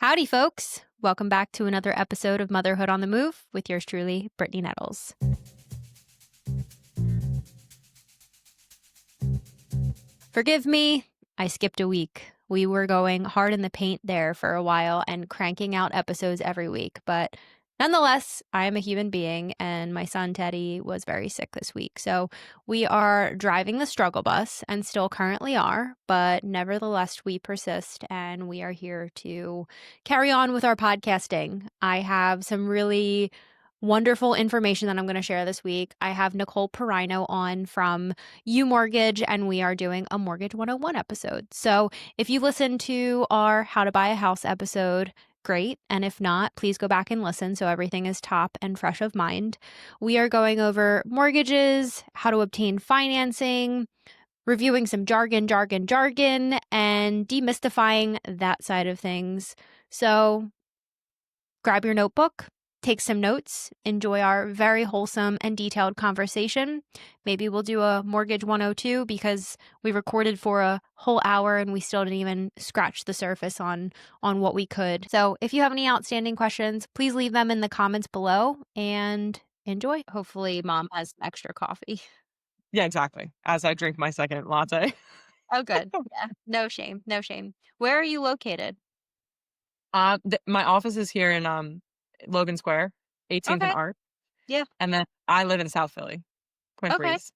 Howdy, folks. Welcome back to another episode of Motherhood on the Move with yours truly, Brittany Nettles. Forgive me, I skipped a week. We were going hard in the paint there for a while and cranking out episodes every week, but nonetheless, I am a human being and my son Teddy was very sick this week. So we are driving the struggle bus and still currently are, but nevertheless, we persist and we are here to carry on with our podcasting. I have some really wonderful information that I'm going to share this week. I have Nicole Peraino on from U Mortgage, and we are doing a Mortgage 101 episode. So if you listen to our How to Buy a House episode, great. And if not, please go back and listen so everything is top and fresh of mind. We are going over mortgages, how to obtain financing, reviewing some jargon, and demystifying that side of things. So grab your notebook, take some notes, enjoy our very wholesome and detailed conversation. Maybe we'll do a Mortgage 102 because we recorded for a whole hour and we still didn't even scratch the surface on what we could. So if you have any outstanding questions, please leave them in the comments below and enjoy. Hopefully mom has some extra coffee. Yeah, exactly. As I drink my second latte. Oh, good. Yeah. No shame. Where are you located? My office is here in Logan Square, 18th and Okay. Art, Yeah. and then I live in South Philly, Quinn Okay. Breeze.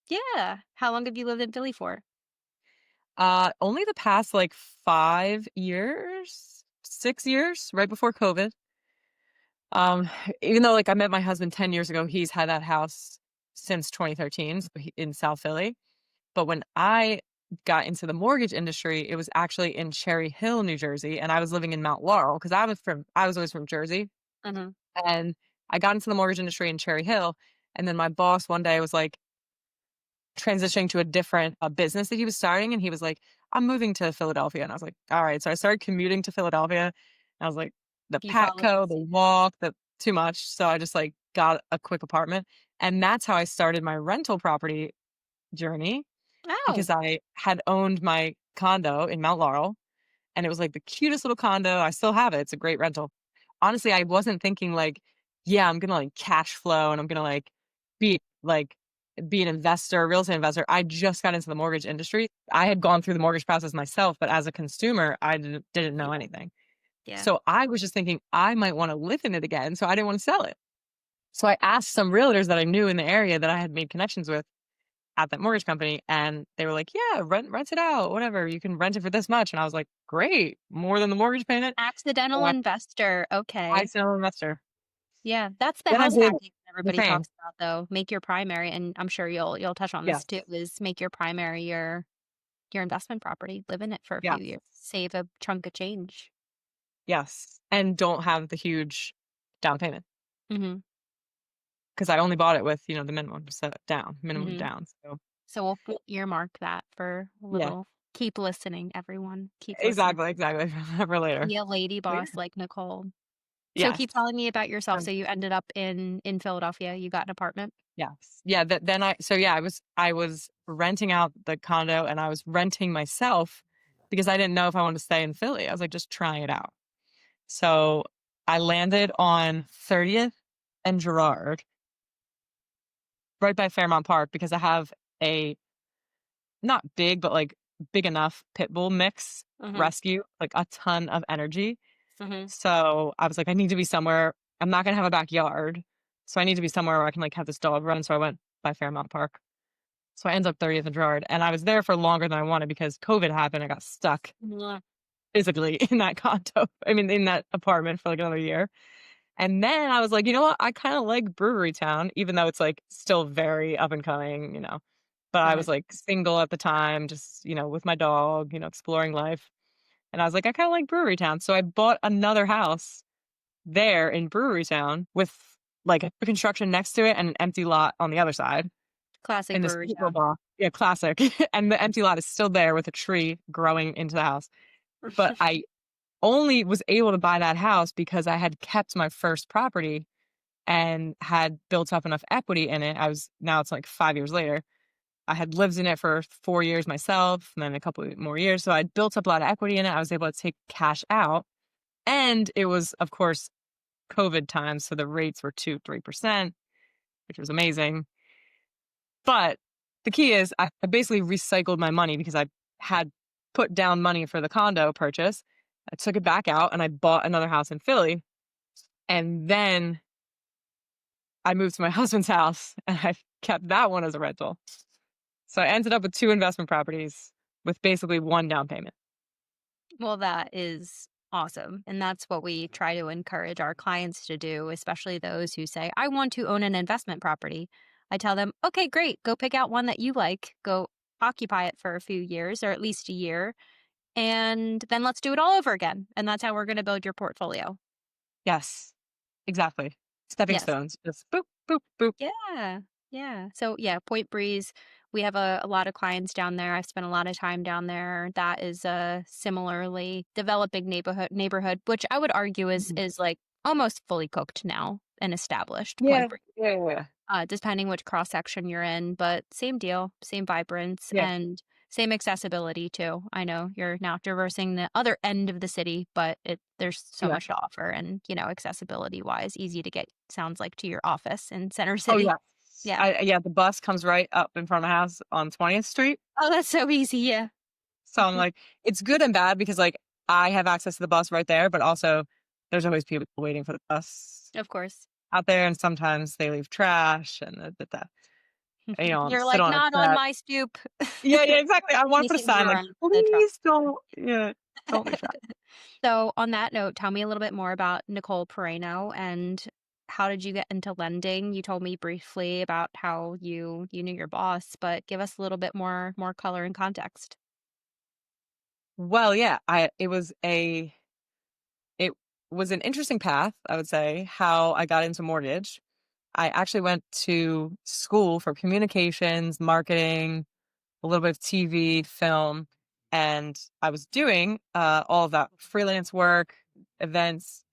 Yeah. How long have you lived in Philly for? Only the past like 5 years, 6 years, right before COVID. Um, Even though like I met my husband 10 years ago, he's had that house since 2013 in South Philly. But when I got into the mortgage industry, it was actually in Cherry Hill, New Jersey, and I was living in Mount Laurel because I was always from Jersey. Mhm. And I got into the mortgage industry in Cherry Hill, and then my boss one day was like transitioning to a different business that he was starting, and he was like, "I'm moving to Philadelphia," and I was like, "All right." So I started commuting to Philadelphia. And I was like, the You followed Patco, the suit. walk, the too much. So I just like got a quick apartment, and that's how I started my rental property journey Oh, because I had owned my condo in Mount Laurel, and it was like the cutest little condo. I still have it. It's a great rental. Honestly, I wasn't thinking like, yeah, I'm gonna like cash flow and I'm gonna be like be an investor, real estate investor. I just got into the mortgage industry. I had gone through the mortgage process myself, but as a consumer, I didn't know yeah, anything. yeah. So I was just thinking I might want to live in it again. So I didn't want to sell it. So I asked some realtors that I knew in the area that I had made connections with at that mortgage company, and they were like, "Yeah, rent it out, whatever. You can rent it for this much." And I was like, "Great, more than the mortgage payment." Accidental So investor, I okay. said, "I'm an investor." Yeah, that's the Then I house did hacking that the everybody same. talks about, though. Make your primary, and I'm sure you'll touch on this too, Yes, is make your primary your investment property. Live in it for a few yes, years. Save a chunk of change. yes, and don't have the huge down payment Mhm, because I only bought it with the minimum mhm. down. So So we'll earmark that for a yeah, little keep listening, everyone. Keep listening. exactly for later. Be a lady But boss like Nicole. So yes, keep telling me about yourself. um, So you ended up in Philadelphia. You got an apartment? yes, yeah. Then I was renting out the condo and I was renting myself because I didn't know if I wanted to stay in Philly. I was like just trying it out. So I landed on 30th and Girard, right by Fairmount Park, because I have a not big, but like big enough pit bull mix Mhm, rescue, like a ton of energy. mhm. So I was like, I need to be somewhere. I'm not gonna have a backyard. So I need to be somewhere where I can like have this dog run. So I went by Fairmount Park. So I ended up 30th and Girard. And I was there for longer than I wanted because COVID happened. I got stuck Mwah. physically in that condo. I mean, in that apartment for like another year. And then I was like, you know what? I kind of like Brewery Town, even though it's like still very up and coming. But I Mhm. was like single at the time, just, with my dog, exploring life. And I was like, I kind of like Brewery Town. So I bought another house there in Brewery Town with like a construction next to it and an empty lot on the other side Classic in this brewery cute little town. block. Yeah, classic. And the empty lot is still there with a tree growing into the house. But I only was able to buy that house because I had kept my first property and had built up enough equity in it. Now it's like 5 years later. I had lived in it for 4 years myself and then a couple more years. So I built up a lot of equity in it. I was able to take cash out And it was, of course, COVID times, so the rates were 2, 3%, which was amazing. But the key is I basically recycled my money because I had put down money for the condo purchase. I took it back out and I bought another house in Philly. And then I moved to my husband's house and I kept that one as a rental. So I ended up with 2 investment properties with basically 1 down payment. Well, that is awesome. And that's what we try to encourage our clients to do, especially those who say, I want to own an investment property. I tell them, okay, great. Go pick out one that you like. Go occupy it for a few years or at least a year. And then let's do it all over again. And that's how we're going to build your portfolio. Yes, exactly. Stepping Yes. stones. Just boop, boop, boop. Yeah. Yeah. So, yeah, Point Breeze, we have a lot of clients down there. I've spent a lot of time down there. That is a similarly developing neighborhood, which I would argue Mhm. is like almost fully cooked now and established. Point Yeah, Breeze, yeah, yeah, yeah. depending which cross section you're in, but same deal, same vibrance, Yeah, and same accessibility too. I know you're now traversing the other end of the city, but there's so yeah. much to offer, and accessibility wise, easy to get. Sounds like to your office in center Oh, city. yeah. Yeah. Yeah, the bus comes right up in front of my house on 20th Street. Oh, that's so easy, yeah. So I'm like, it's good and bad because, like, I have access to the bus right there, but also there's always people waiting for the bus Of course. out there, and sometimes they leave trash and You're sit like, on a "Not on chat. my stoop." Yeah, yeah, exactly. I wanna put a Making sign sure like, on the truck. "Please don't," yeah, "don't leave trash." So, on that note, tell me a little bit more about Nicole Peraino and how did you get into lending? You told me briefly about how you knew your boss, but give us a little bit more color and context. Well, yeah, I it was an interesting path, I would say, how I got into mortgage. I actually went to school for communications, marketing, a little bit of TV, film, and I was doing all of that freelance work, events,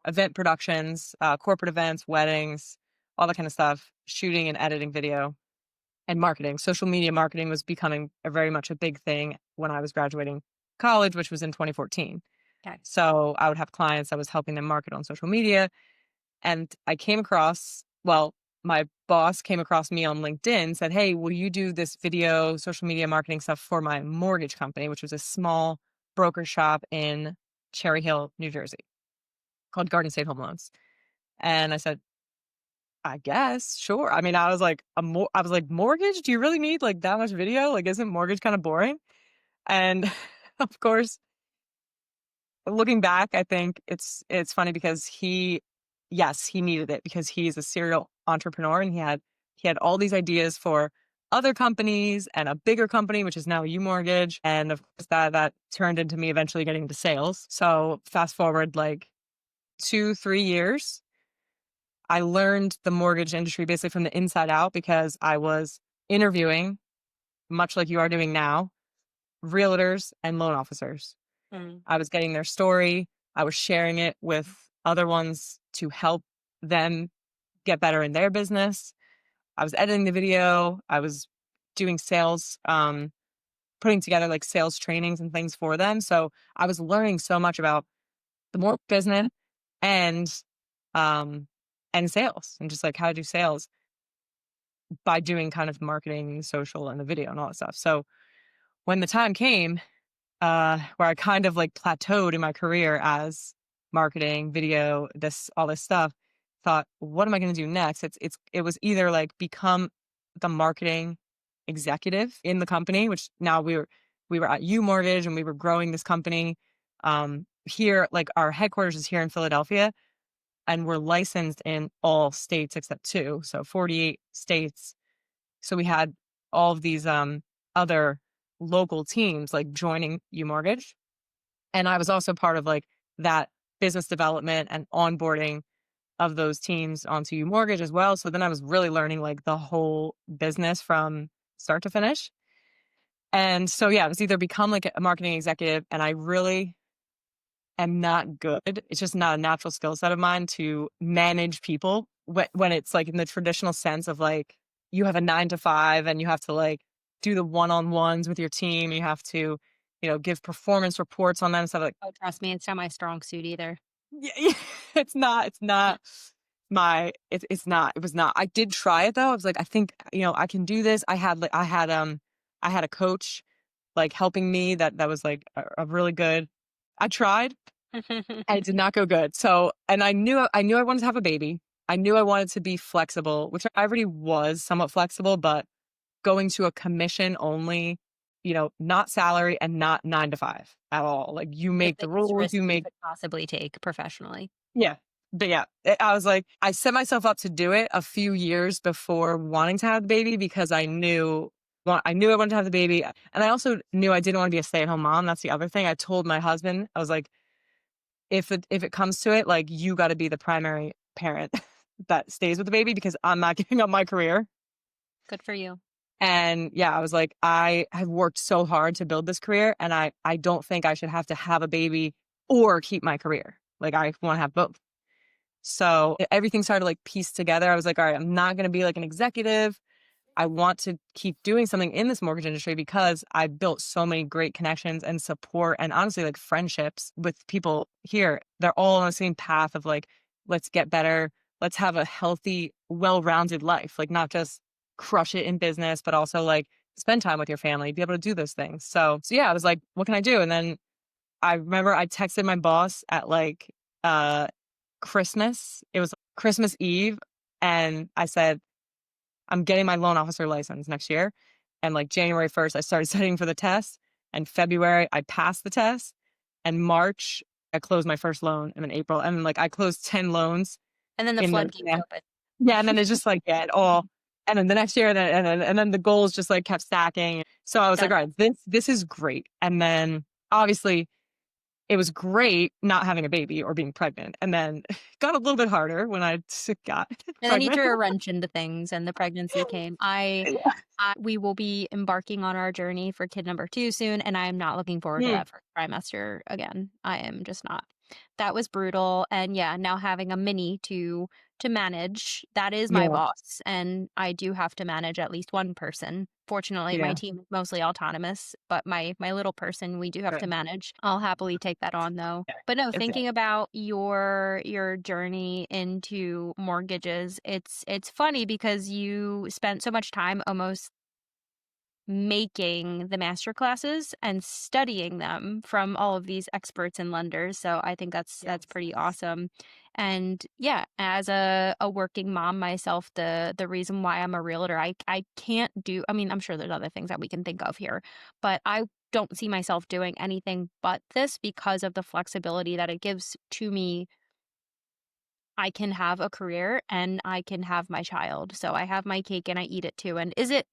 event productions, corporate events, weddings, all that kind of stuff, shooting and editing video and marketing. Social media marketing was becoming very much a big thing when I was graduating college, which was in 2014. Okay. So I would have clients, I was helping them market on social media. And I came across, well, my boss came across me on LinkedIn, said, "Hey, will you do this video, social media marketing stuff for my mortgage company," which was a small broker shop in Cherry Hill, New Jersey, called Garden State Home Loans. And I said, "I guess, sure." I mean, I was like, "Mortgage? Do you really need like that much video? Like, isn't mortgage kind of boring?" And of course, looking back, I think it's funny because yes, he needed it because he's a serial entrepreneur and he had all these ideas for other companies and a bigger company, which is now UMortgage. And of course that turned into me eventually getting into sales. So fast forward like 2, 3 years, I learned the mortgage industry basically from the inside out because I was interviewing, much like you are doing now, realtors and loan officers. Mm. I was getting their story. I was sharing it with other ones to help them get better in their business. I was editing the video. I was doing sales, putting together like sales trainings and things for them. So I was learning so much about the more business and um and sales and just like how to do sales by doing kind of marketing, social, and the video and all that stuff. So when the time came where I kind of like plateaued in my career as marketing, video, all this stuff. Thought, what am I going to do next? It was either like become the marketing executive in the company, which now we were at U Mortgage and we were growing this company. Here, like our headquarters is here in Philadelphia, and we're licensed in all states except two, so 48 states. So we had all of these other local teams like joining U Mortgage. And I was also part of like that business development and onboarding of those teams onto U Mortgage as well. So then I was really learning like the whole business from start to finish. And so yeah, it was either become like a marketing executive, and I really am not good. It's just not a natural skill set of mine to manage people when it's like in the traditional sense of like you have a 9 to 5 and you have to like do the one-on-ones with your team. You have to, give performance reports on them and stuff like. Oh, trust me, it's not my strong suit either. Yeah, yeah. It's not it's not, it was not. I did try it though. I was like, I think, I can do this. I had a coach like helping me that was like a really good. I tried. And it did not go good. So, and I knew I wanted to have a baby. I knew I wanted to be flexible, which I already was somewhat flexible, but going to a commission only, not salary and not 9 to 5 at all. Like you The make the biggest rules, risk you you make. could possibly take professionally. Yeah. But yeah, I was like, I set myself up to do it a few years before wanting to have the baby because I knew I wanted to have the baby. And I also knew I didn't want to be a stay at home mom. That's the other thing. I told my husband, I was like, if it comes to it, like you got to be the primary parent that stays with the baby because I'm not giving up my career. Good for you. And yeah, I was like, I have worked so hard to build this career and I don't think I should have to have a baby or keep my career. Like I want to have both. So everything started like pieced together. I was like, all right, I'm not going to be like an executive. I want to keep doing something in this mortgage industry because I built so many great connections and support and honestly like friendships with people here. They're all on the same path of like, let's get better. Let's have a healthy, well-rounded life. Like not just crush it in business, but also like spend time with your family, be able to do those things. So yeah, I was like, what can I do? And then I remember I texted my boss at like uh Christmas. It was Christmas Eve. And I said, I'm getting my loan officer license next year. And like January 1st, I started studying for the test. And February, I passed the test. And March, I closed my first loan. And then April, and then like I closed 10 loans And then the in the, floodgates yeah. open. Yeah. And then it's just like, yeah, it all. And then the next year, and then the goals just like kept stacking. So I was like, Done. all right, this is great. And then obviously it was great not having a baby or being pregnant. And then it got a little bit harder when I got And then you pregnant. threw a wrench into things and the pregnancy came. We will be embarking on our journey for kid number 2 soon, and I am not looking forward to Mm, that first trimester again. I am just not. That was brutal, and yeah, now having a mini to manage, that is my yeah. boss, and I do have to manage at least one person. Fortunately, my Yeah. team is mostly autonomous, but my little person, we do have to Good. manage. I'll happily take that on though. Yeah. But no, It's thinking about your journey into mortgages, it's funny because you spent so much time almost making the master classes and studying them from all of these experts and lenders. So I think that's yes. pretty awesome. And yeah, as a working mom myself, the reason why I'm a realtor, I can't do, I mean, I'm sure there's other things that we can think of here, but I don't see myself doing anything but this because of the flexibility that it gives to me. I can have a career and I can have my child. So I have my cake and I eat it too. And is it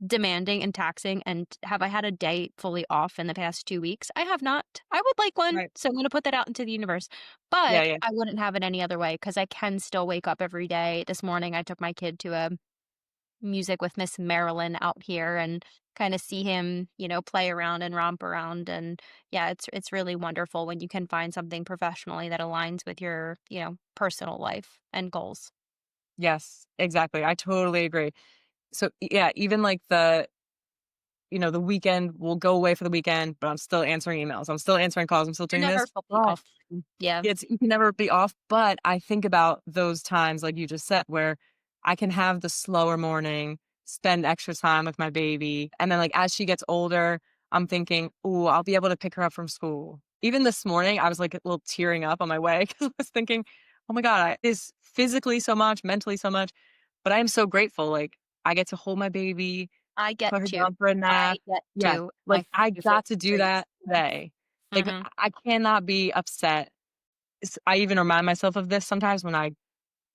demanding and taxing? And have I had a day fully off in the past 2 weeks? I have not. I would like one. Right. So I'm going to put that out into the universe. Yeah, But yeah. I wouldn't have it any other way because I can still wake up every day. This morning, I took my kid to a music with Miss Marilyn out here and kind of see him, play around and romp around. And yeah, it's really wonderful when you can find something professionally that aligns with your, personal life and goals. Yes, exactly. I totally agree. So yeah, even like the weekend will go away for the weekend, but I'm still answering emails. I'm still answering calls. I'm still You're doing never this. fully But off. Yeah. you can never be off. But I think about those times, like you just said, where I can have the slower morning, spend extra time with my baby. And then like as she gets older, I'm thinking, oh, I'll be able to pick her up from school. Even this morning, I was like a little tearing up on my way because I was thinking, oh my God, is physically so much, mentally so much. But I am so grateful. Like I get to hold my baby, I get put her to. down for a I nap. get Yeah, to. My like I favorite got to do phrase. that today. Like Mhm. I cannot be upset. I even remind myself of this sometimes when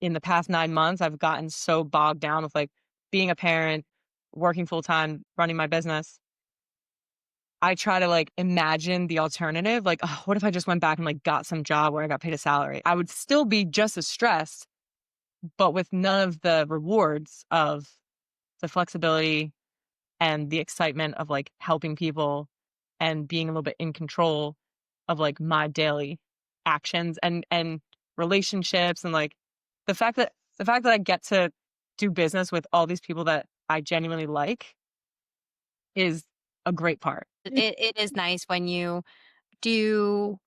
in the past 9 months, I've gotten so bogged down with like being a parent, working full time, running my business. I try to like imagine the alternative. Like, oh, what if I just went back and like got some job where I got paid a salary? I would still be just as stressed, but with none of the rewards of the flexibility and the excitement of like helping people and being a little bit in control of like my daily actions and relationships and like the fact that I get to do business with all these people that I genuinely like is a great part. it is nice when you do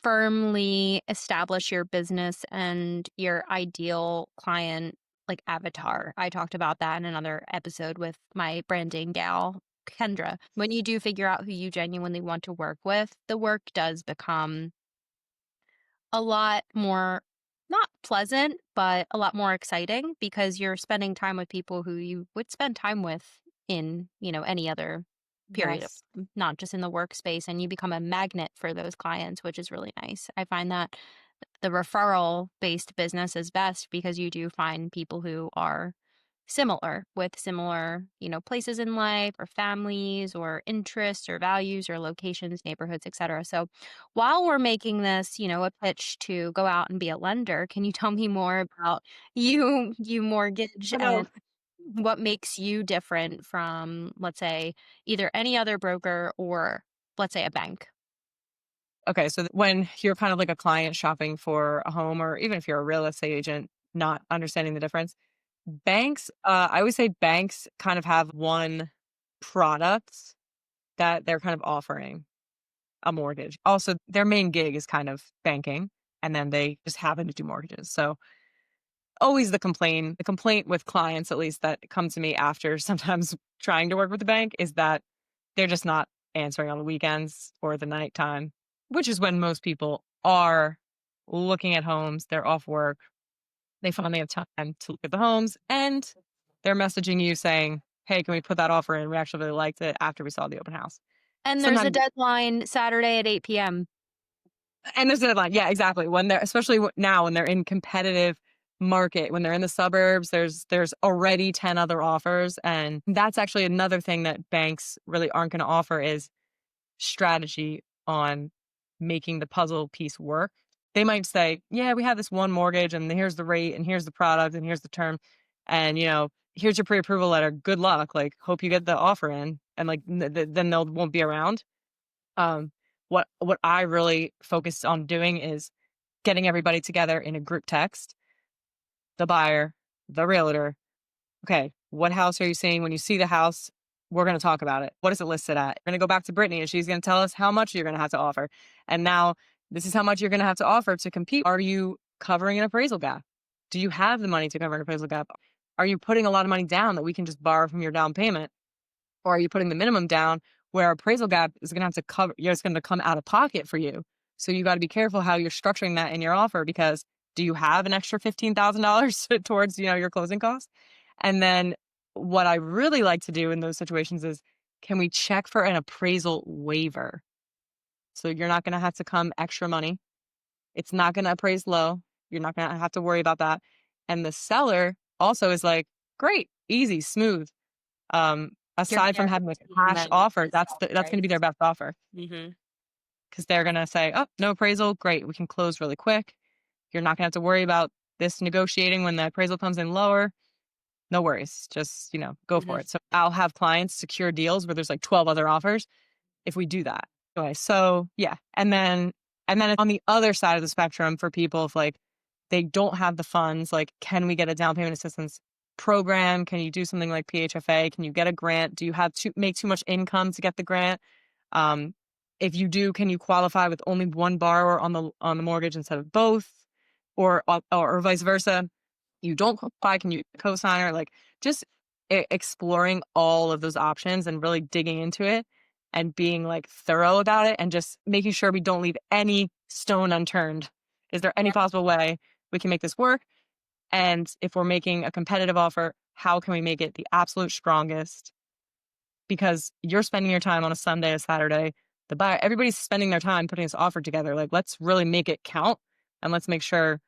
firmly establish your business and your ideal client, like, avatar. I talked about that in another episode with my branding gal, Kendra. When you do figure out who you genuinely want to work with, the work does become a lot more, not pleasant, but a lot more exciting because you're spending time with people who you would spend time with in, any other period of Yes. not just in the workspace, and you become a magnet for those clients, which is really nice. I find that the referral based business is best because you do find people who are similar with similar, places in life or families or interests or values or locations, neighborhoods, etc. So while we're making this, a pitch to go out and be a lender, can you tell me more about you mortgage I know. and what makes you different from, let's say, either any other broker or, let's say, a bank? Okay, so when you're kind of like a client shopping for a home, or even if you're a real estate agent, not understanding the difference, banks, I always say banks kind of have one product that they're kind of offering, a mortgage. Also, their main gig is kind of banking, and then they just happen to do mortgages. So always the complaint with clients, at least that come to me after sometimes trying to work with the bank, is that they're just not answering on the weekends or the nighttime, which is when most people are looking at homes. They're off work. They finally have time to look at the homes, and they're messaging you saying, "Hey, can we put that offer in? We actually really liked it after we saw the open house." And there's a Sometimes, deadline Saturday at 8 p.m. and there's a deadline. Yeah, exactly. When they're, especially now when they're in competitive market, when they're in the suburbs, there's already 10 other offers, and that's actually another thing that banks really aren't going to offer is strategy on making the puzzle piece work. They might say, "Yeah, we have this one mortgage and here's the rate and here's the product and here's the term and here's your pre-approval letter. Good luck. Like hope you get the offer in." And like then they'll won't be around. Um what I really focus on doing is getting everybody together in a group text, the buyer, the realtor. Okay, what house are you seeing? When you see the house, we're going to talk about it. What is it listed at? We're going to go back to Brittany and she's going to tell us how much you're going to have to offer. And now this is how much you're going to have to offer to compete. Are you covering an appraisal gap? Do you have the money to cover an appraisal gap? Are you putting a lot of money down that we can just borrow from your down payment? Or are you putting the minimum down where appraisal gap is going to have to cover, it's going to come out of pocket for you? So you got to be careful how you're structuring that in your offer because do you have an extra $15,000 towards, your closing costs? And then what I really like to do in those situations is can we check for an appraisal waiver? So you're not going to have to come extra money. It's not going to appraise low. You're not going to have to worry about that. And the seller also is like, great, easy, smooth. You're Aside from having a guaranteeing cash that offer, this that's sells, that's right? going to be their best offer Mhm. because they're going to say, "Oh, no appraisal, great, we can close really quick. You're not going to have to worry about this negotiating when the appraisal comes in lower. No worries, just go for Mhm. it." So I'll have clients secure deals where there's like 12 other offers if we do that. Anyway, so yeah, and then on the other side of the spectrum for people if like they don't have the funds, like can we get a down payment assistance program? Can you do something like PHFA? Can you get a grant? Do you have to make too much income to get the grant? Um, if you do, can you qualify with only one borrower on the mortgage instead of both, or vice versa? You don't qualify, can you co-signer? Like just exploring all of those options and really digging into it and being like thorough about it and just making sure we don't leave any stone unturned. Is there any possible way we can make this work? And if we're making a competitive offer, how can we make it the absolute strongest? Because you're spending your time on a Sunday, a Saturday, the buyer, everybody's spending their time putting this offer together. Like, let's really make it count and let's make sure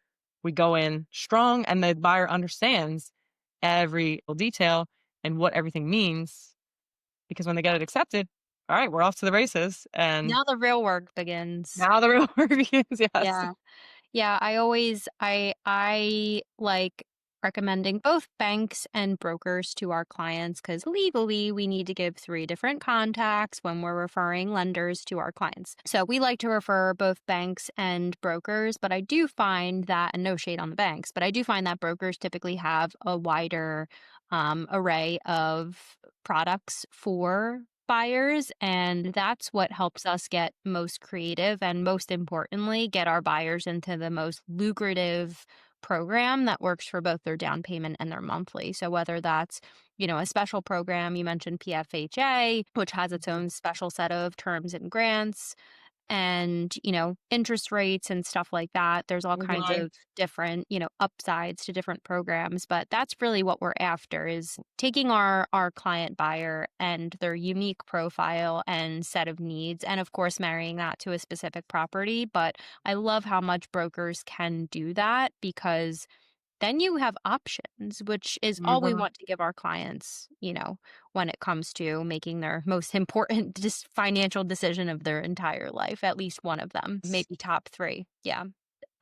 we go in strong and the buyer understands every little detail and what everything means. Because when they get it accepted, all right, we're off to the races. And Now the real work begins. now the real work begins. Yes. Yeah. Yeah, I like recommending both banks and brokers to our clients because legally we need to give three different contacts when we're referring lenders to our clients. So we like to refer both banks and brokers, but I do find that, and no shade on the banks, but I do find that brokers typically have a wider array of products for buyers, and that's what helps us get most creative and, most importantly, get our buyers into the most lucrative program that works for both their down payment and their monthly. So whether that's, a special program, you mentioned PFHA, which has its own special set of terms and grants, and, interest rates and stuff like that. There's all kinds Mhm. of different, upsides to different programs, but that's really what we're after, is taking our client buyer and their unique profile and set of needs, and of course marrying that to a specific property. But I love how much brokers can do that, because then you have options, which is all we Mhm. want to give our clients, when it comes to making their most important financial decision of their entire life, at least one of them, maybe top three. Yeah.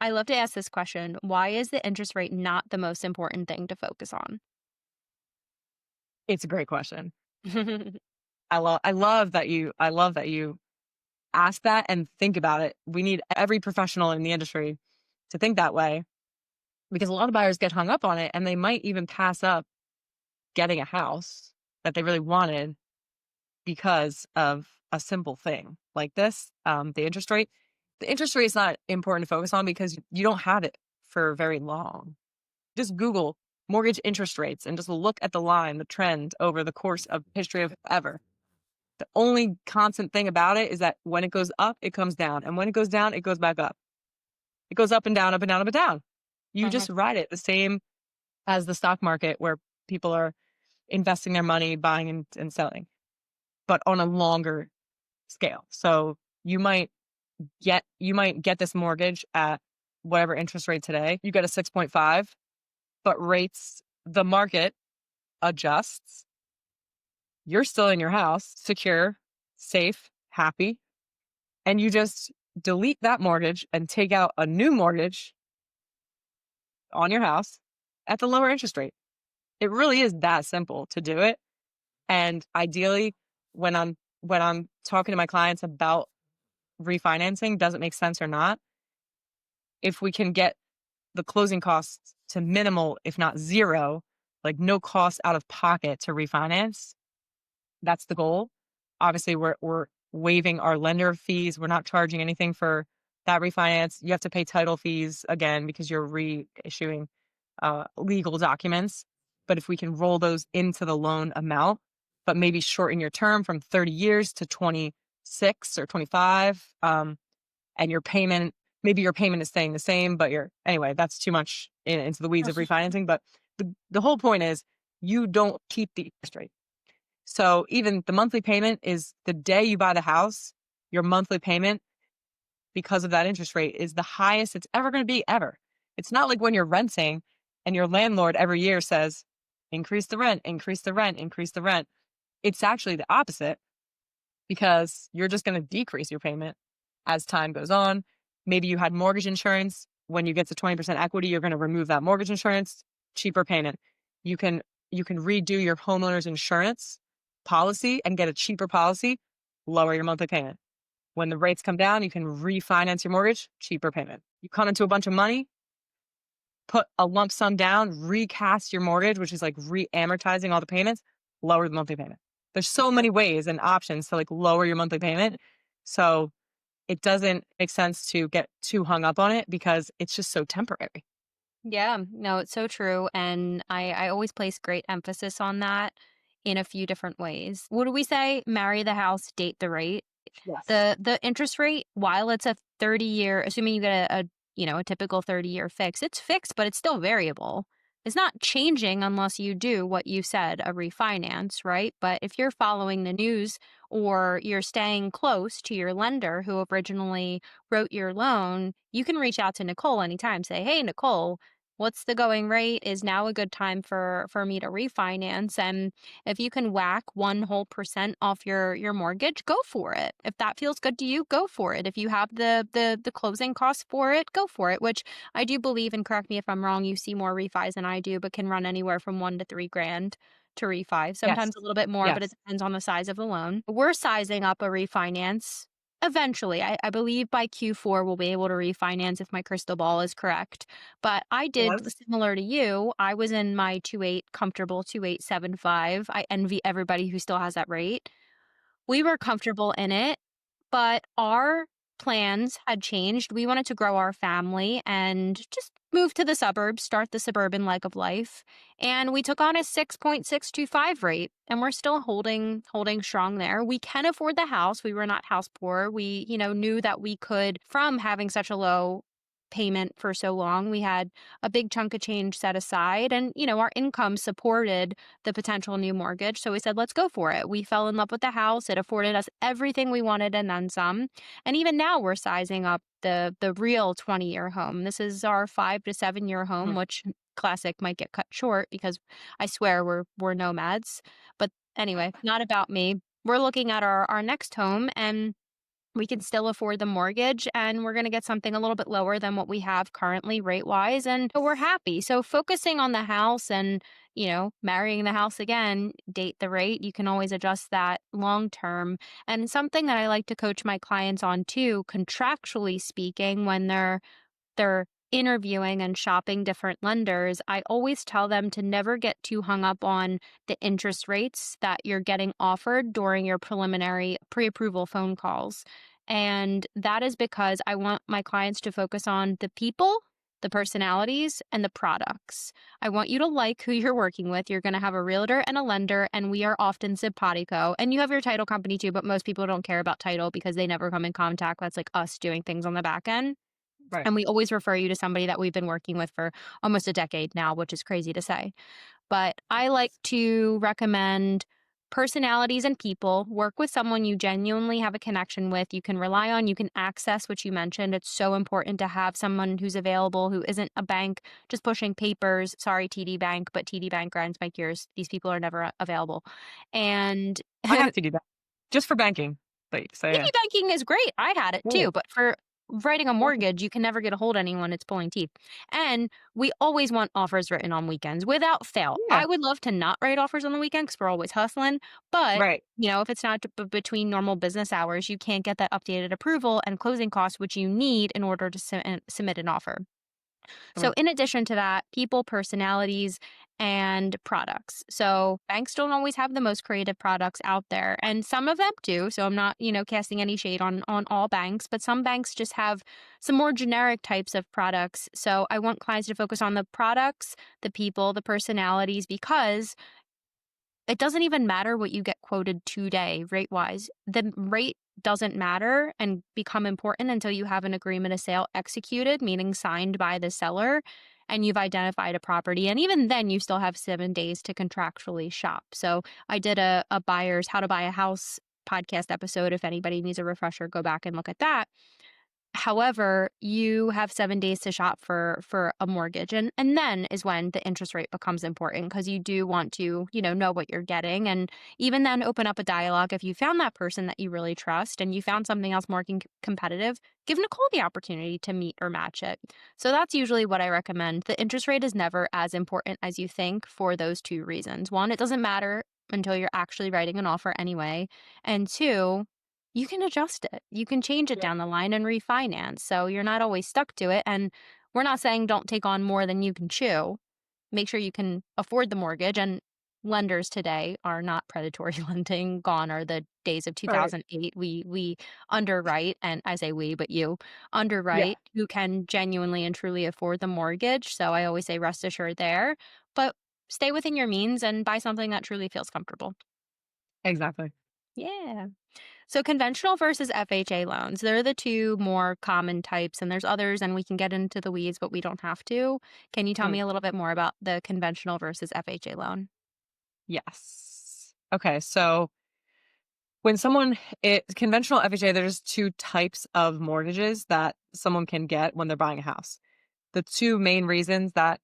I love to ask this question. Why is the interest rate not the most important thing to focus on? It's a great question. I love that you ask that and think about it. We need every professional in the industry to think that way, because a lot of buyers get hung up on it and they might even pass up getting a house that they really wanted because of a simple thing like this. The interest rate. The interest rate is not important to focus on because you don't have it for very long. Just Google mortgage interest rates and just look at the line, the trend over the course of history of ever. The only constant thing about it is that when it goes up, it comes down. And when it goes down, it goes back up. It goes up and down, up and down, up and down. You Mhm. just ride it the same as the stock market, where people are investing their money, buying and selling, but on a longer scale. So you might get this mortgage at whatever interest rate today. You get a 6.5, but the market adjusts. You're still in your house, secure, safe, happy, and you just delete that mortgage and take out a new mortgage on your house at the lower interest rate. It really is that simple to do it. And ideally, when I'm talking to my clients about refinancing, does it make sense or not? If we can get the closing costs to minimal, if not zero, like no cost out of pocket to refinance, that's the goal. Obviously, we're waiving our lender fees. We're not charging anything for that refinance. You have to pay title fees again because you're reissuing legal documents. But if we can roll those into the loan amount, but maybe shorten your term from 30 years to 26 or 25, and maybe your payment is staying the same, but anyway, that's too much into the weeds of refinancing. But the whole point is you don't keep the interest rate. So even the monthly payment is the day you buy the house, your monthly payment, because of that interest rate, is the highest it's ever going to be ever. It's not like when you're renting and your landlord every year says, increase the rent, increase the rent, increase the rent. It's actually the opposite, because you're just going to decrease your payment as time goes on. Maybe you had mortgage insurance. When you get to 20% equity, you're going to remove that mortgage insurance, cheaper payment. You can you can redo your homeowner's insurance policy and get a cheaper policy, lower your monthly payment. When the rates come down, you can refinance your mortgage, cheaper payment. You come into a bunch of money, put a lump sum down, recast your mortgage, which is like re-amortizing all the payments, lower the monthly payment. There's so many ways and options to like lower your monthly payment. So it doesn't make sense to get too hung up on it because it's just so temporary. Yeah, no, it's so true. And I always place great emphasis on that in a few different ways. What do we say? Marry the house, date the rate. Yes. The interest rate, while it's a 30-year, assuming you get a typical 30-year fix, it's fixed, but it's still variable. It's not changing unless you do what you said, a refinance, right? But if you're following the news, or you're staying close to your lender who originally wrote your loan, you can reach out to Nicole anytime. Say, hey, Nicole, what's the going rate? Is now a good time for me to refinance? And if you can whack 1 whole % off your mortgage, go for it. If that feels good to you, go for it. If you have the closing costs for it, go for it. Which I do believe, and correct me if I'm wrong, you see more refis than I do, but can run anywhere from 1 to 3 grand to refi. Yes. Sometimes a little bit more, but it Yes. depends on the size of the loan. We're sizing up a refinance. Eventually, I believe by Q4 we'll be able to refinance if my crystal ball is correct. But I did Yes. similar to you. I was in my 2.8 comfortable 2.875. I envy everybody who still has that rate. We were comfortable in it, but our plans had changed. We wanted to grow our family and just move to the suburbs, start the suburban leg of life. And we took on a 6.625 rate, and we're still holding strong there. We can afford the house. We were not house poor. We, knew that we could, from having such a low payment for so long. We had a big chunk of change set aside, and our income supported the potential new mortgage. So we said, let's go for it. We fell in love with the house. It afforded us everything we wanted and then some. And even now we're sizing up the real 20-year home. This is our 5 to 7 year home, Mhm. which classic might get cut short because I swear we're nomads. But anyway, not about me. We're looking at our next home, and we can still afford the mortgage, and we're going to get something a little bit lower than what we have currently rate wise, and we're happy. So focusing on the house and, marrying the house again, date the rate, you can always adjust that long term. And something that I like to coach my clients on too, contractually speaking, when they're interviewing and shopping different lenders, I always tell them to never get too hung up on the interest rates that you're getting offered during your preliminary pre-approval phone calls. And that is because I want my clients to focus on the people, the personalities, and the products. I want you to like who you're working with. You're going to have a realtor and a lender, and we are often simpatico. And you have your title company too, but most people don't care about title because they never come in contact. That's like us doing things on the back end. Right. And we always refer you to somebody that we've been working with for almost a decade now, which is crazy to say. But I like to recommend personalities and people. Work with someone you genuinely have a connection with, you can rely on, you can access, which you mentioned. It's so important to have someone who's available, who isn't a bank just pushing papers. Sorry, TD Bank, but TD Bank grinds my gears. These people are never available. And I have to do that just for banking. Like, so yeah. piggy banking is great. I had it Yeah. too, but for writing a Mhm. mortgage, you can never get a hold of anyone. It's pulling teeth. And we always want offers written on weekends without fail. Yeah. I would love to not write offers on the weekend because we're always hustling. But, Right. if it's not between normal business hours, you can't get that updated approval and closing costs, which you need in order to submit an offer. So, Right. in addition to that, people, personalities, and products. So, banks don't always have the most creative products out there, and some of them do. So, I'm not, casting any shade on all banks, but some banks just have some more generic types of products. So, I want clients to focus on the products, the people, the personalities, because it doesn't even matter what you get quoted today rate wise. The rate doesn't matter and become important until you have an agreement of sale executed, meaning signed by the seller, and you've identified a property. And even then, you still have 7 days to contractually shop. So I did a buyer's how to buy a house podcast episode. If anybody needs a refresher, go back and look at that. However, you have 7 days to shop for a mortgage, and then is when the interest rate becomes important because you do want to, know what you're getting, and even then open up a dialogue. If you found that person that you really trust and you found something else more competitive, give Nicole the opportunity to meet or match it. So that's usually what I recommend. The interest rate is never as important as you think for those two reasons. One, it doesn't matter until you're actually writing an offer anyway, and two, you can adjust it. You can change it Yeah. down the line and refinance. So you're not always stuck to it. And we're not saying don't take on more than you can chew. Make sure you can afford the mortgage. And lenders today are not predatory lending. Gone are the days of Right. 2008. We underwrite, and I say we, but you Yeah. underwrite who can genuinely and truly afford the mortgage. So I always say rest assured there. But stay within your means and buy something that truly feels comfortable. Exactly. Yeah. So conventional versus FHA loans, they're the two more common types, and there's others, and we can get into the weeds, but we don't have to. Can you tell Mm. me a little bit more about the conventional versus FHA loan? Yes. Okay. So when conventional FHA, there's two types of mortgages that someone can get when they're buying a house. The two main reasons that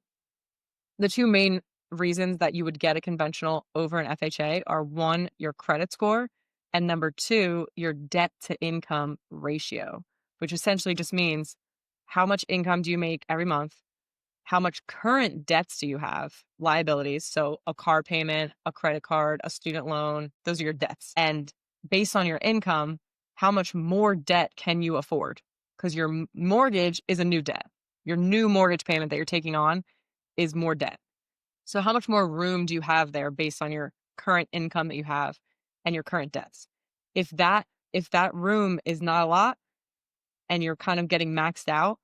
the two main reasons that you would get a conventional over an FHA are one, your credit score, and number two, your debt to income ratio, which essentially just means how much income do you make every month? How much current debts do you have? Liabilities. So a car payment, a credit card, a student loan, those are your debts. And based on your income, how much more debt can you afford? Because your mortgage is a new debt. Your new mortgage payment that you're taking on is more debt. So how much more room do you have there based on your current income that you have and your current debts? If that room is not a lot and you're kind of getting maxed out,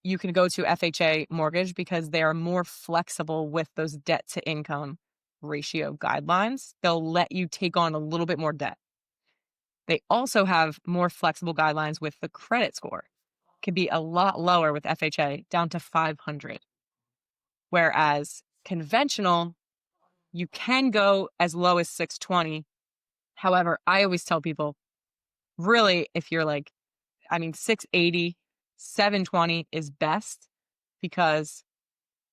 you can go to FHA mortgage because they are more flexible with those debt to income ratio guidelines. They'll let you take on a little bit more debt. They also have more flexible guidelines with the credit score. Can be a lot lower with FHA, down to 500. Whereas conventional, you can go as low as 620. However, I always tell people, really, if you're like, 680, 720 is best, because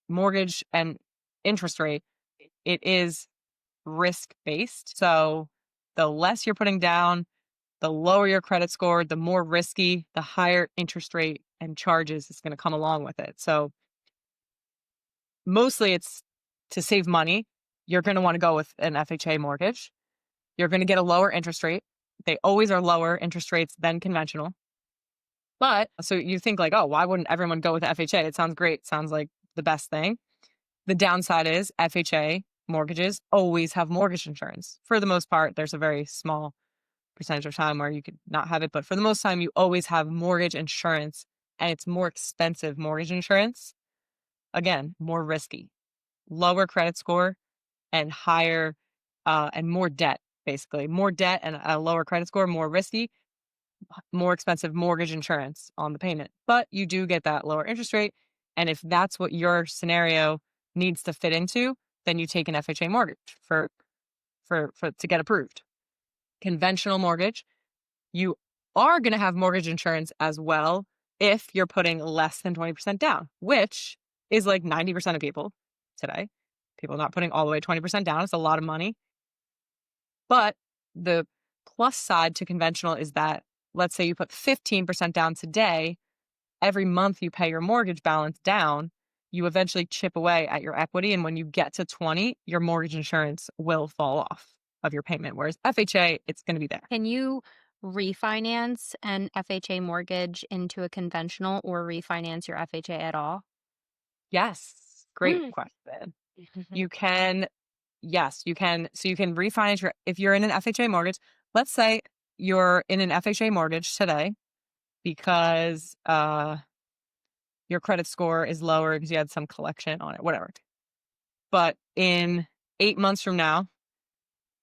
mortgage and interest rate, it is risk based. So the less you're putting down, the lower your credit score, the more risky, the higher interest rate and charges is going to come along with it. So mostly it's to save money. You're going to want to go with an FHA mortgage. You're going to get a lower interest rate. They always are lower interest rates than conventional. But so you think like, oh, why wouldn't everyone go with FHA? It sounds great. Sounds like the best thing. The downside is FHA mortgages always have mortgage insurance. For the most part, there's a very small percentage of time where you could not have it. But for the most time, you always have mortgage insurance, and it's more expensive mortgage insurance. Again, more risky, lower credit score, and higher and more debt, basically. More debt and a lower credit score, more risky, more expensive mortgage insurance on the payment. But you do get that lower interest rate. And if that's what your scenario needs to fit into, then you take an FHA mortgage for to get approved. Conventional mortgage, you are going to have mortgage insurance as well if you're putting less than 20% down, which is like 90% of people today. People not putting all the way 20% down. It's a lot of money. But the plus side to conventional is that, let's say you put 15% down today, every month you pay your mortgage balance down, you eventually chip away at your equity. And when you get to 20, your mortgage insurance will fall off of your payment. Whereas FHA, it's going to be there. Can you refinance an FHA mortgage into a conventional or refinance your FHA at all? Yes. Great question. You can, yes, you can. So you can refinance if you're in an FHA mortgage. Let's say you're in an FHA mortgage today because your credit score is lower because you had some collection on it, whatever. But in 8 months from now,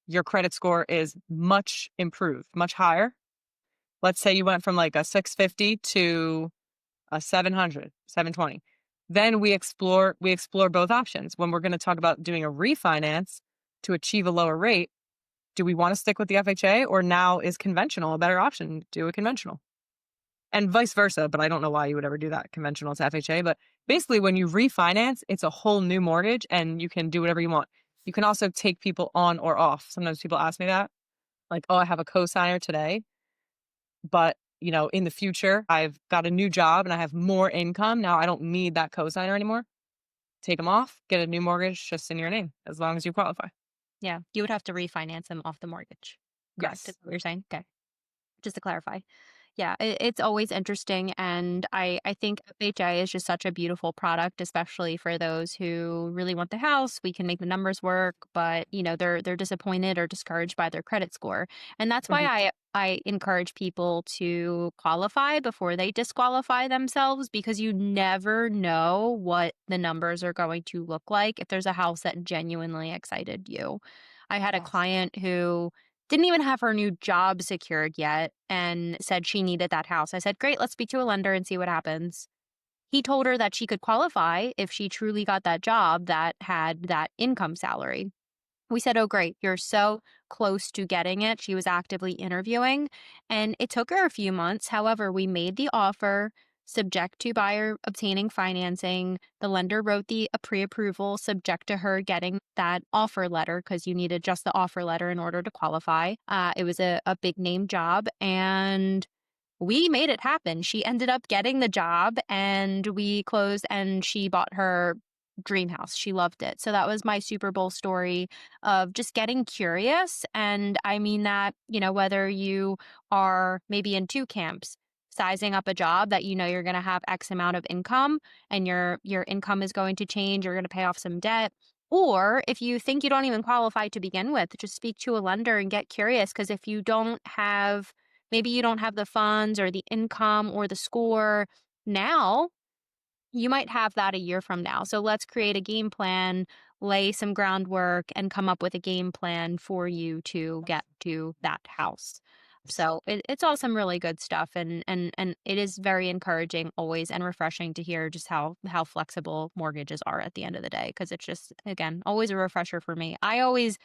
your credit score is much improved, much higher. Let's say you went from like a 650 to a 700, 720. Then we explore both options. When we're going to talk about doing a refinance to achieve a lower rate, do we want to stick with the FHA, or now is conventional a better option? Do a conventional. And vice versa, but I don't know why you would ever do that, conventional to FHA. But basically, when you refinance, it's a whole new mortgage and you can do whatever you want. You can also take people on or off. Sometimes people ask me that, like, oh, I have a co-signer today, but in the future, I've got a new job and I have more income. Now I don't need that co-signer anymore. Take them off, get a new mortgage just in your name, as long as you qualify. Yeah, you would have to refinance them off the mortgage. Correct. Is Yes. what you're saying? Okay. Just to clarify. Yeah, it's always interesting, and I think FHA is just such a beautiful product, especially for those who really want the house. We can make the numbers work, but they're disappointed or discouraged by their credit score, and that's why Mhm. I encourage people to qualify before they disqualify themselves, because you never know what the numbers are going to look like if there's a house that genuinely excited you. I had a Yes. client who didn't even have her new job secured yet and said she needed that house. I said, "Great, let's speak to a lender and see what happens." He told her that she could qualify if she truly got that job that had that income salary. We said, "Oh, great. You're so close to getting it." She was actively interviewing, and it took her a few months. However, we made the offer subject to buyer obtaining financing. The lender wrote the pre-approval subject to her getting that offer letter, because you needed just the offer letter in order to qualify. It was a big name job, and we made it happen. She ended up getting the job, and we closed, and she bought her dream house. She loved it. So that was my Super Bowl story of just getting curious. And I mean that, whether you are maybe in two camps, sizing up a job that you're going to have X amount of income, and your income is going to change, you're going to pay off some debt, Or if you think you don't even qualify to begin with, just speak to a lender and get curious. Because if you don't have, maybe you don't have the funds or the income or the score now, you might have that a year from now. So let's create a game plan, lay some groundwork, and come up with a game plan for you to get to that house. So it's all some really good stuff, and it is very encouraging always and refreshing to hear just how flexible mortgages are at the end of the day, because it's just, again, always a refresher for me. I always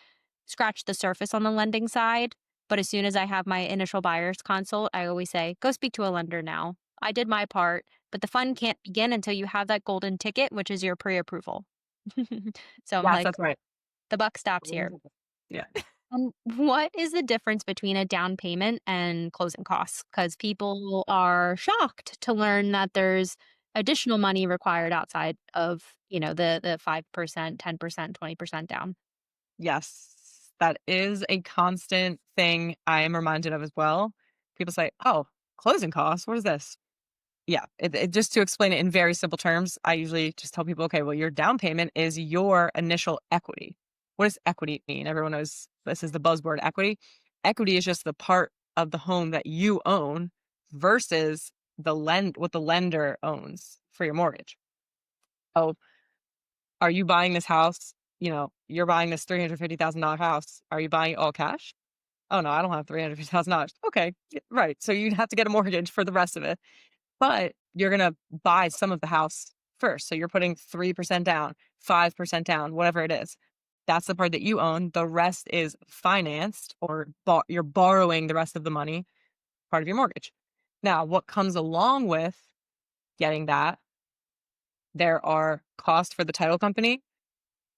scratch the surface on the lending side, but as soon as I have my initial buyer's consult, I always say, go speak to a lender now. I did my part, but the fun can't begin until you have that golden ticket, which is your pre-approval. So I'm Yes, like, that's right. the buck stops here. Yeah. What is the difference between a down payment and closing costs? Because people are shocked to learn that there's additional money required outside of, the 5%, 10%, 20% down. Yes, that is a constant thing I am reminded of as well. People say, "Oh, closing costs, what is this?" Yeah, just to explain it in very simple terms, I usually just tell people, "Okay, well, your down payment is your initial equity." What does equity mean? Everyone knows this is the buzzword equity. Equity is just the part of the home that you own versus what the lender owns for your mortgage. Oh, are you buying this house? You're buying this $350,000 house. Are you buying it all cash? Oh, no, I don't have $350,000. Okay, right. So you'd have to get a mortgage for the rest of it, but you're going to buy some of the house first. So you're putting 3% down, 5% down, whatever it is. That's the part that you own. The rest is financed, or you're borrowing the rest of the money, part of your mortgage. Now, what comes along with getting that? There are costs for the title company.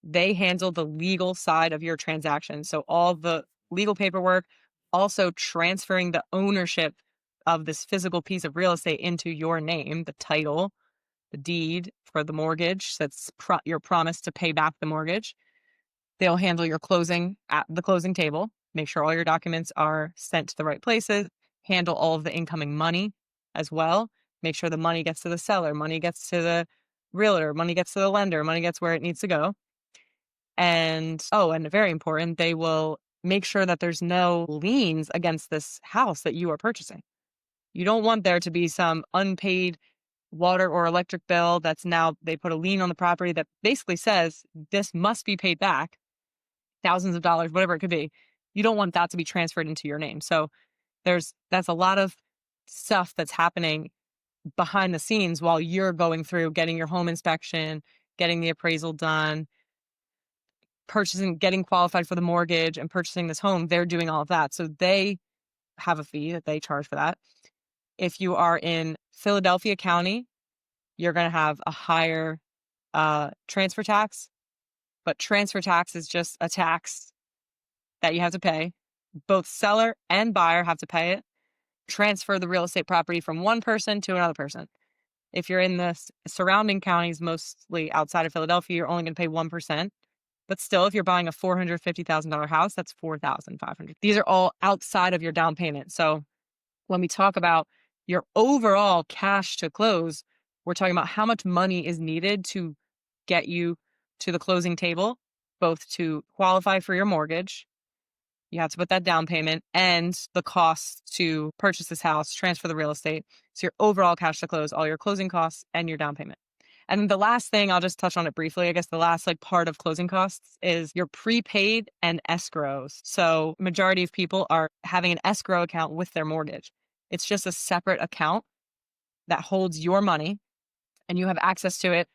They handle the legal side of your transaction. So all the legal paperwork, also transferring the ownership of this physical piece of real estate into your name, the title, the deed for the mortgage. That's your promise to pay back the mortgage. They'll handle your closing at the closing table, make sure all your documents are sent to the right places, handle all of the incoming money as well, make sure the money gets to the seller, money gets to the realtor, money gets to the lender, money gets where it needs to go. And very important, they will make sure that there's no liens against this house that you are purchasing. You don't want there to be some unpaid water or electric bill that's now they put a lien on the property that basically says this must be paid back, thousands of dollars, whatever it could be. You don't want that to be transferred into your name. So that's a lot of stuff that's happening behind the scenes while you're going through getting your home inspection, getting the appraisal done, getting qualified for the mortgage and purchasing this home. They're doing all of that. So they have a fee that they charge for that. If you are in Philadelphia County, you're going to have a higher transfer tax, but transfer tax is just a tax that you have to pay. Both seller and buyer have to pay it. Transfer the real estate property from one person to another person. If you're in the surrounding counties, mostly outside of Philadelphia, you're only going to pay 1%. But still, if you're buying a $450,000 house, that's $4,500. These are all outside of your down payment. So when we talk about your overall cash to close, we're talking about how much money is needed to get you to the closing table, both to qualify for your mortgage. You have to put that down payment and the cost to purchase this house, transfer the real estate. So your overall cash to close, all your closing costs and your down payment. And the last thing, I'll just touch on it briefly. I guess the last part of closing costs is your prepaid and escrows. So majority of people are having an escrow account with their mortgage. It's just a separate account that holds your money and you have access to it,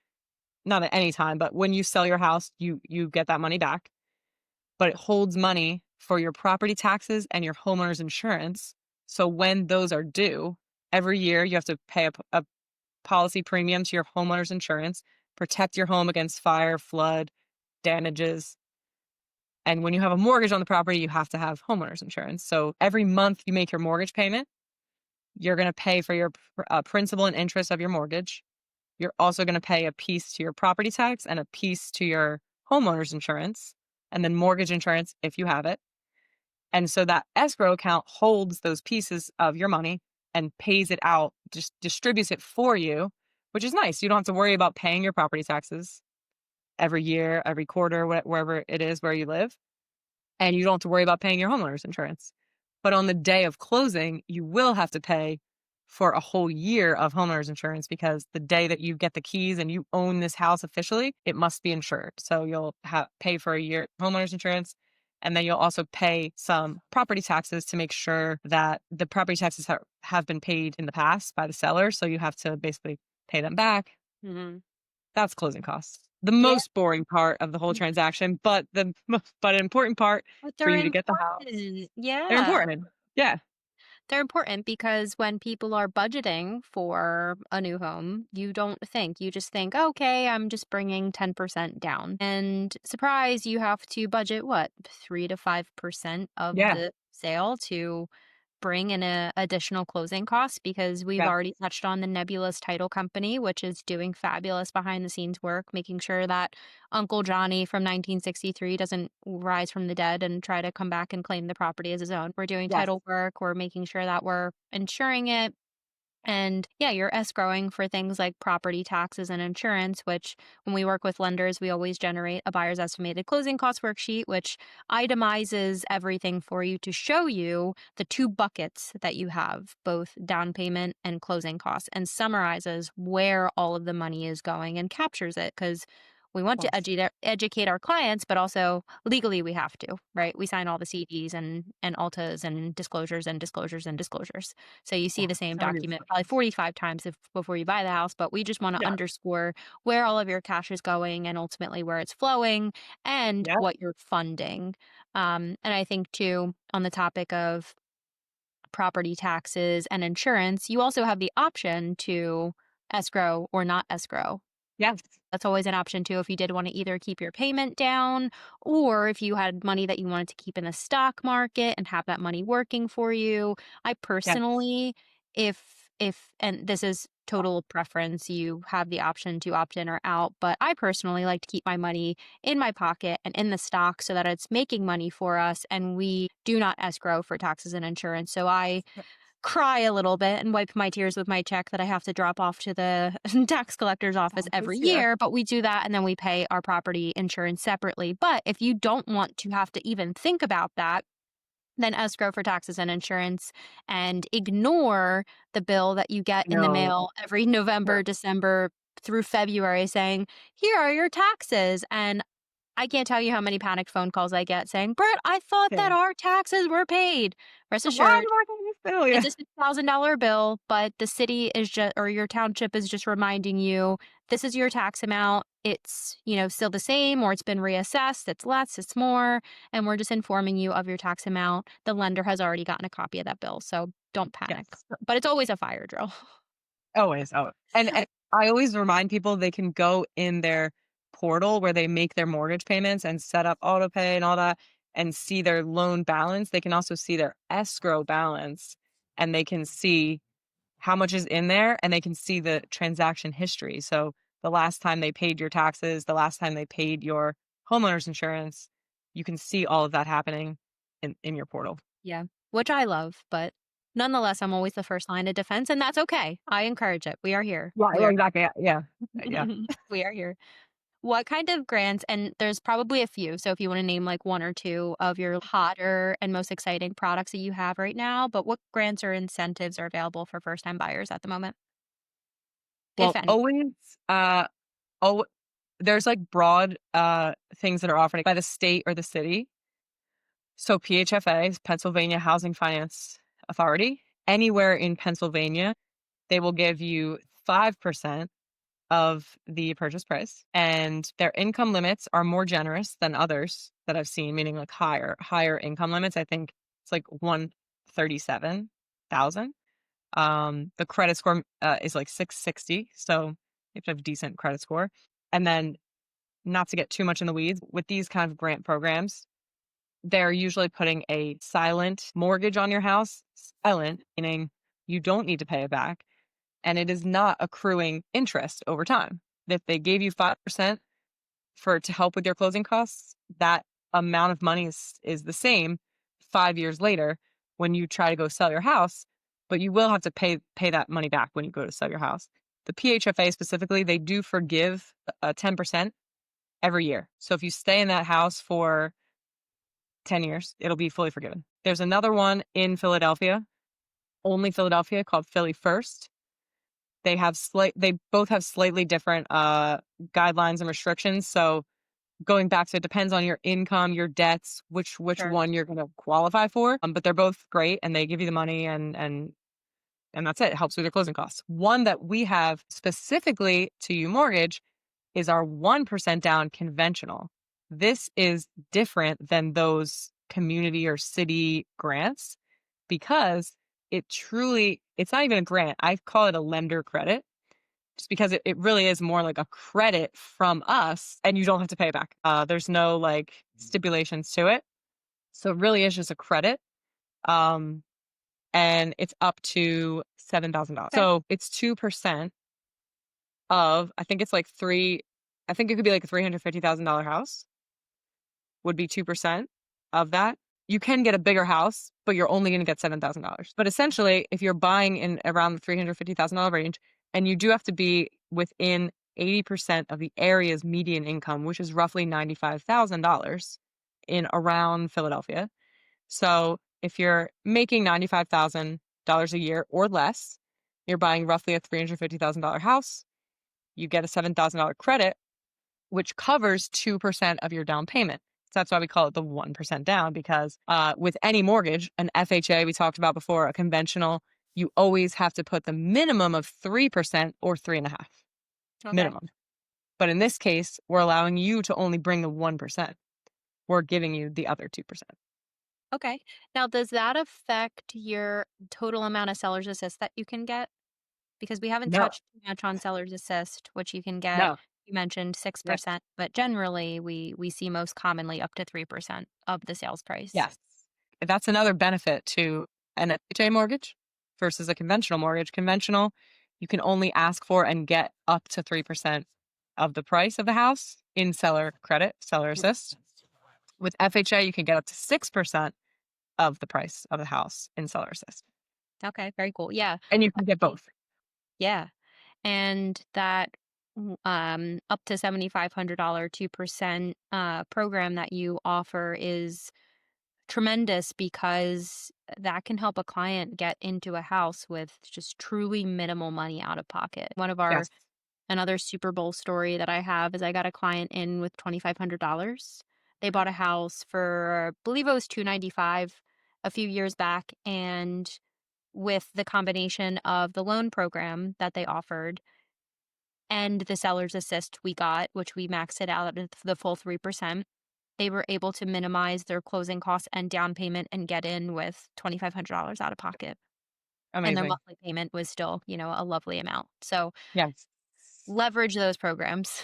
not at any time, but when you sell your house, you get that money back. But it holds money for your property taxes and your homeowner's insurance. So when those are due, every year you have to pay a policy premium to your homeowner's insurance, protect your home against fire, flood, damages. And when you have a mortgage on the property, you have to have homeowner's insurance. So every month you make your mortgage payment, you're going to pay for your principal and interest of your mortgage. You're also going to pay a piece to your property tax and a piece to your homeowner's insurance, and then mortgage insurance if you have it. And so that escrow account holds those pieces of your money and pays it out, just distributes it for you, which is nice. You don't have to worry about paying your property taxes. every year, every quarter, wherever it is where you live, and you don't have to worry about paying your homeowner's insurance. But on the day of closing, you will have to pay for a whole year of homeowner's insurance because the day that you get the keys and you own this house officially, it must be insured. So you'll pay for a year homeowner's insurance, and then you'll also pay some property taxes to make sure that the property taxes have been paid in the past by the seller. So you have to basically pay them back. Mhm. That's closing costs. The Yeah, most boring part of the whole transaction, but but an important part but for they're you to get the house. important. They're Yeah. important. Yeah. They're important because when people are budgeting for a new home, you don't think. You just think, okay, I'm just bringing 10% down. And surprise, you have to budget what, 3 to 5% of Yeah. the sale to bring in a additional closing costs because we've Yeah. already touched on the nebulous title company, which is doing fabulous behind the scenes work, making sure that Uncle Johnny from 1963 doesn't rise from the dead and try to come back and claim the property as his own. We're doing Yes. title work, we're making sure that we're insuring it, and yeah, you're escrowing for things like property taxes and insurance, which when we work with lenders, we always generate a buyer's estimated closing cost worksheet, which itemizes everything for you to show you the two buckets that you have, both down payment and closing costs, and summarizes where all of the money is going and captures it. Because we want to Yes. educate our clients, but also legally we have to, right? We sign all the CDs and Altas and disclosures and disclosures and disclosures. So you see Oh, the same so many document probably instructions. 45 times before you buy the house, but we just want to Yeah. underscore where all of your cash is going and ultimately where it's flowing and Yeah. what you're funding. And I think too, on the topic of property taxes and insurance, you also have the option to escrow or not escrow. Yes. That's always an option too if you did want to either keep your payment down or if you had money that you wanted to keep in the stock market and have that money working for you. I Yes. personally, if and this is total preference, you have the option to opt in or out, but I personally like to keep my money in my pocket and in the stock so that it's making money for us and we do not escrow for taxes and insurance. So I cry a little bit and wipe my tears with my check that I have to drop off to the tax collector's office every Yeah. year, but we do that and then we pay our property insurance separately. But if you don't want to have to even think about that, then escrow for taxes and insurance and ignore the bill that you get in the No. mail every Yeah. November, December through February saying, "Here are your taxes." And I can't tell you how many panicked phone calls I get saying, "Bert, I thought that Okay. our taxes were paid." Rest Why assured, do I get this bill? it's Yeah. a $6,000 bill, but the city is just or your township is just reminding you, this is your tax amount. It's, still the same or it's been reassessed, it's less, it's more, and we're just informing you of your tax amount. The lender has already gotten a copy of that bill, so don't panic. Yes. But it's always a fire drill. Always. Oh, and I always remind people they can go in their portal where they make their mortgage payments and set up auto pay and all that and see their loan balance. They can also see their escrow balance and they can see how much is in there and they can see the transaction history. So the last time they paid your taxes, the last time they paid your homeowner's insurance, you can see all of that happening in your portal. Yeah, which I love, but nonetheless, I'm always the first line of defense, and that's okay. I encourage it. We are here. Yeah, We well, are exactly. Yeah. Yeah. Yeah. we are here. What kind of grants and there's probably a few, so if you wanna name, like, 1 or 2 of your hotter and most exciting products that you have right now, but what grants or incentives are available for first-time buyers at the moment, if Well, any? always, uh, oh, there's like broad things that are offered by the state or the city. So PHFA, Pennsylvania Housing Finance Authority, anywhere in Pennsylvania, they will give you 5% of the purchase price. And their income limits are more generous than others that I've seen, meaning like higher income limits. I think it's like 137,000. The credit score is like 660. So you have to have a decent credit score. And then not to get too much in the weeds with these kind of grant programs, they're usually putting a silent mortgage on your house. Silent, meaning you don't need to pay it back. And it is not accruing interest over time. If they gave you 5% to help with your closing costs, that amount of money is the same 5 years later when you try to go sell your house, but you will have to pay that money back when you go to sell your house. The PHFA specifically, they do forgive 10%, every year. So if you stay in that house for 10 years, it'll be fully forgiven. There's another one in Philadelphia, only Philadelphia, called Philly First. They both have slightly different guidelines and restrictions. So going back to, it depends on your income, your debts, which Sure. one you're going to qualify for. But they're both great, and they give you the money, and that's it. It helps with your closing costs. One that we have specifically to you mortgage is our 1% down conventional. This is different than those community or city grants because it's not even a grant. I call it a lender credit just because it really is more like a credit from us, and you don't have to pay it back. There's no like stipulations to it. So it really is just a credit. Um, and it's up to $7,000. Okay. So it's 2% of, I think it could be like a $350,000 house would be 2% of that. You can get a bigger house, but you're only going to get $7,000. But essentially, if you're buying in around the $350,000 range, and you do have to be within 80% of the area's median income, which is roughly $95,000 in around Philadelphia. So if you're making $95,000 a year or less, you're buying roughly a $350,000 house, you get a $7,000 credit, which covers 2% of your down payment. So that's why we call it the 1% down, because with any mortgage, an FHA we talked about before, a conventional, you always have to put the minimum of 3% or 3.5 Okay. minimum. But in this case, we're allowing you to only bring the 1%. We're giving you the other 2%. Okay. Now, does that affect your total amount of seller's assist that you can get? Because we haven't No, touched too much on seller's assist, which you can get. no. You mentioned Yes. 6%, but generally we see most commonly up to 3% of the sales price. Yes. That's another benefit to an FHA mortgage versus a conventional mortgage. Conventional, you can only ask for and get up to 3% of the price of the house in seller credit, seller assist. With FHA, you can get up to 6% of the price of the house in seller assist. Okay, very cool. Yeah. And you can get Actually, both. yeah. And that up to $7,500 2% program that you offer is tremendous because that can help a client get into a house with just truly minimal money out of pocket. One of our Yes. Another Super Bowl story that I have is I got a client in with $2,500. They bought a house for, I believe it was 295 a few years back, and with the combination of the loan program that they offered and the seller's assist we got, which we maxed it out at the full 3%, they were able to minimize their closing costs and down payment and get in with $2,500 out of pocket. And their Amazing. monthly payment was still, a lovely amount. So Yes. leverage those programs.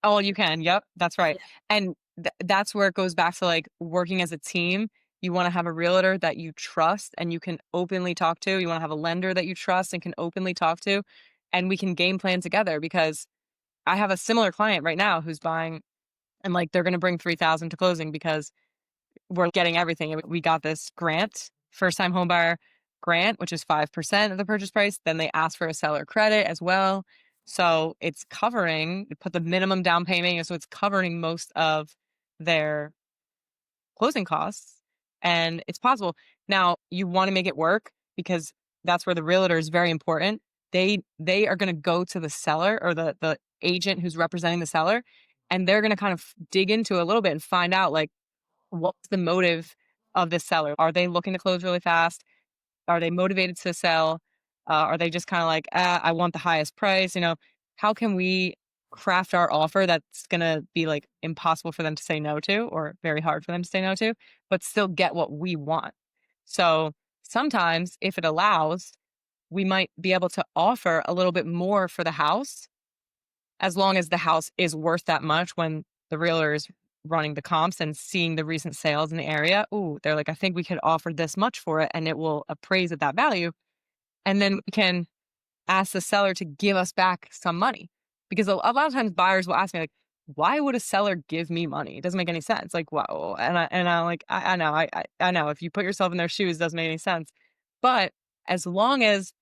Oh, you can. Yep. That's right. Yeah. And that's where it goes back to like working as a team. You want to have a realtor that you trust and you can openly talk to. You want to have a lender that you trust and can openly talk to. And we can game plan together, because I have a similar client right now who's buying, and like they're going to bring 3,000 to closing because we're getting everything. We got this grant, first time home buyer grant, which is 5% of the purchase price. Then they ask for a seller credit as well. So it's covering, put the minimum down payment. So it's covering most of their closing costs, and it's possible. Now you want to make it work, because that's where the realtor is very important. They are going to go to the seller or the agent who's representing the seller, and they're going to kind of dig into a little bit and find out like, what's the motive of this seller? Are they looking to close really fast? Are they motivated to sell? Are they just kind of like, I want the highest price? How can we craft our offer that's going to be like impossible for them to say no to, or very hard for them to say no to, but still get what we want? So sometimes, if it allows, we might be able to offer a little bit more for the house, as long as the house is worth that much. When the realtor is running the comps and seeing the recent sales in the area, ooh, they're like, I think we could offer this much for it, and it will appraise at that value. And then we can ask the seller to give us back some money. Because a lot of times buyers will ask me like, why would a seller give me money? It doesn't make any sense. Like, wow. And I'm like, I know, I know, if you put yourself in their shoes, it doesn't make any sense. But as long as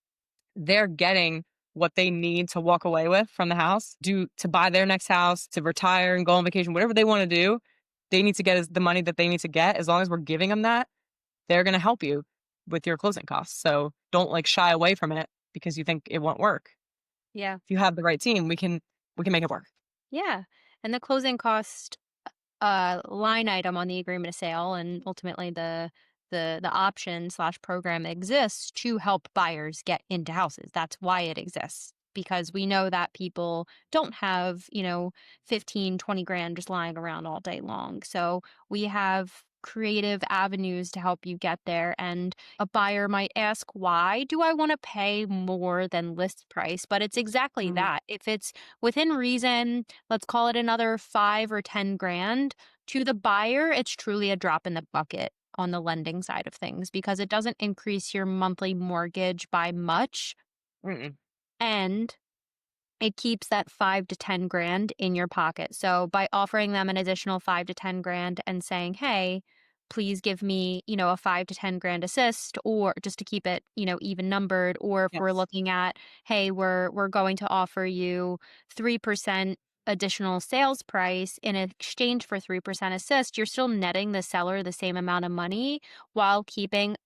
they're getting what they need to walk away with from the house, to buy their next house, to retire and go on vacation, whatever they want to do, they need to get the money that they need to get. As long as we're giving them that, they're going to help you with your closing costs. So don't like shy away from it because you think it won't work. Yeah. If you have the right team, we can make it work. Yeah. And the closing cost line item on the agreement of sale, and ultimately the option slash program exists to help buyers get into houses. That's why it exists, because we know that people don't have 15, 20 grand just lying around all day long. So we have creative avenues to help you get there. And a buyer might ask, why do I want to pay more than list price? But it's exactly Mhm. that. If it's within reason, let's call it another 5 or 10 grand. To the buyer, it's truly a drop in the bucket on the lending side of things, because it doesn't increase your monthly mortgage by much, Mm-mm. and it keeps that 5 to 10 grand in your pocket. So by offering them an additional 5 to 10 grand and saying, hey, please give me, a 5 to 10 grand assist, or just to keep it, even numbered. Or if we're Yes. looking at, hey, we're going to offer you 3% additional sales price in exchange for 3% assist, you're still netting the seller the same amount of money while keeping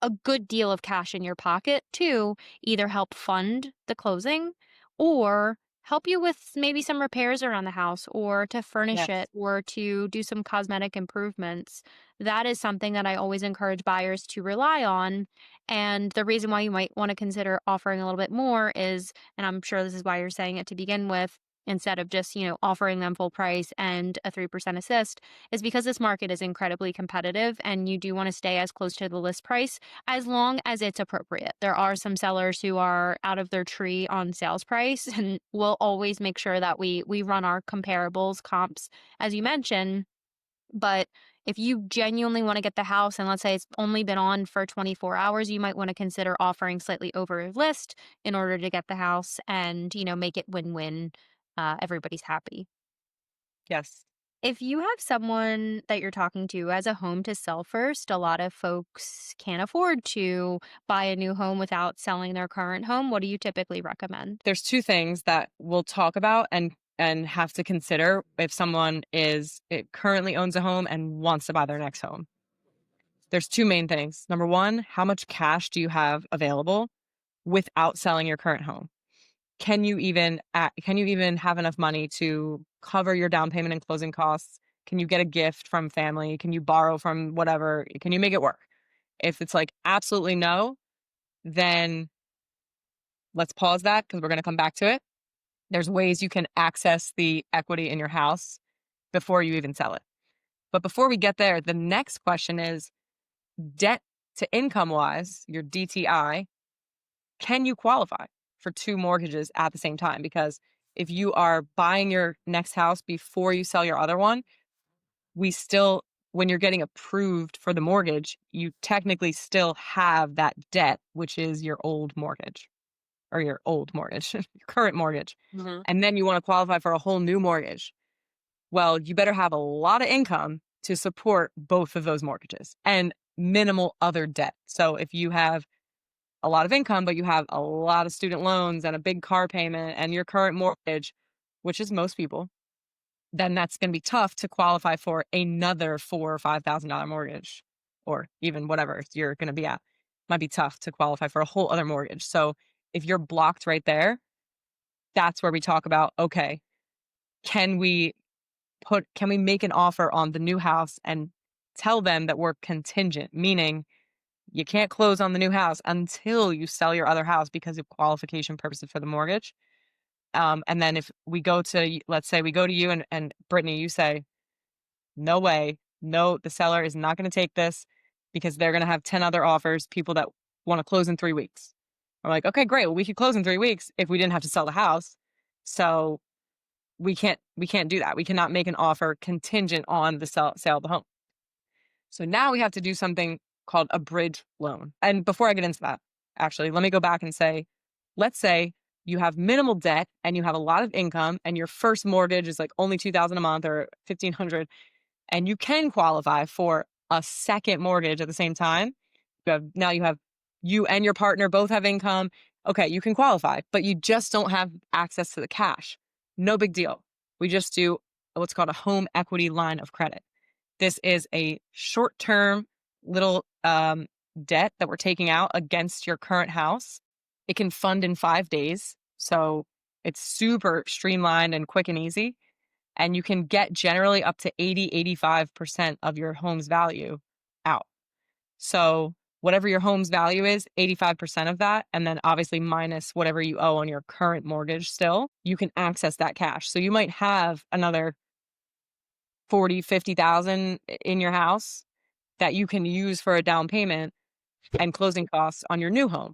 a good deal of cash in your pocket to either help fund the closing or help you with maybe some repairs around the house, or to furnish Yes. it, or to do some cosmetic improvements. That is something that I always encourage buyers to rely on. And the reason why you might want to consider offering a little bit more is, and I'm sure this is why you're saying it to begin with, instead of just, offering them full price and a 3% assist, is because this market is incredibly competitive and you do want to stay as close to the list price as long as it's appropriate. There are some sellers who are out of their tree on sales price, and we'll always make sure that we run our comparables, comps, as you mentioned. But if you genuinely want to get the house, and let's say it's only been on for 24 hours, you might want to consider offering slightly over list in order to get the house and, make it win-win. Everybody's happy. Yes. If you have someone that you're talking to as a home to sell first, a lot of folks can't afford to buy a new home without selling their current home. What do you typically recommend? There's two things that we'll talk about and have to consider if someone currently owns a home and wants to buy their next home. There's two main things. Number one, how much cash do you have available without selling your current home? Can you even have enough money to cover your down payment and closing costs? Can you get a gift from family? Can you borrow from whatever? Can you make it work? If it's like absolutely no, then let's pause that because we're going to come back to it. There's ways you can access the equity in your house before you even sell it. But before we get there, the next question is debt to income wise, your DTI, can you qualify for two mortgages at the same time? Because if you are buying your next house before you sell your other one, when you're getting approved for the mortgage, you technically still have that debt, which is your old mortgage or your old mortgage, your current mortgage. Hmm. And then you want to qualify for a whole new mortgage. Well, you better have a lot of income to support both of those mortgages and minimal other debt. So if you have a lot of income, but you have a lot of student loans and a big car payment and your current mortgage, which is most people, then that's going to be tough to qualify for another $4,000 or $5,000 mortgage, or even whatever you're going to be at. Might be tough to qualify for a whole other mortgage. So if you're blocked right there, that's where we talk about, okay, can we make an offer on the new house and tell them that we're contingent, meaning you can't close on the new house until you sell your other house because of qualification purposes for the mortgage. And then if we go to, let's say we go to you and Brittany, you say, no way, no, the seller is not going to take this because they're going to have 10 other offers, people that want to close in 3 weeks. I'm like, okay, great. Well, we could close in 3 weeks if we didn't have to sell the house. So we can't do that. We cannot make an offer contingent on the sale of the home. So now we have to do something called a bridge loan. And before I get into that, actually, let me go back and say, let's say you have minimal debt and you have a lot of income and your first mortgage is like only 2,000 a month or 1,500, and you can qualify for a second mortgage at the same time. You and your partner both have income. Okay, you can qualify, but you just don't have access to the cash. No big deal. We just do what's called a home equity line of credit. This is a short term little debt that we're taking out against your current house. It can fund in 5 days. So it's super streamlined and quick and easy. And you can get generally up to 85% of your home's value out. So whatever your home's value is, 85% of that, and then obviously minus whatever you owe on your current mortgage still, you can access that cash. So you might have another 40, 50,000 in your house that you can use for a down payment and closing costs on your new home.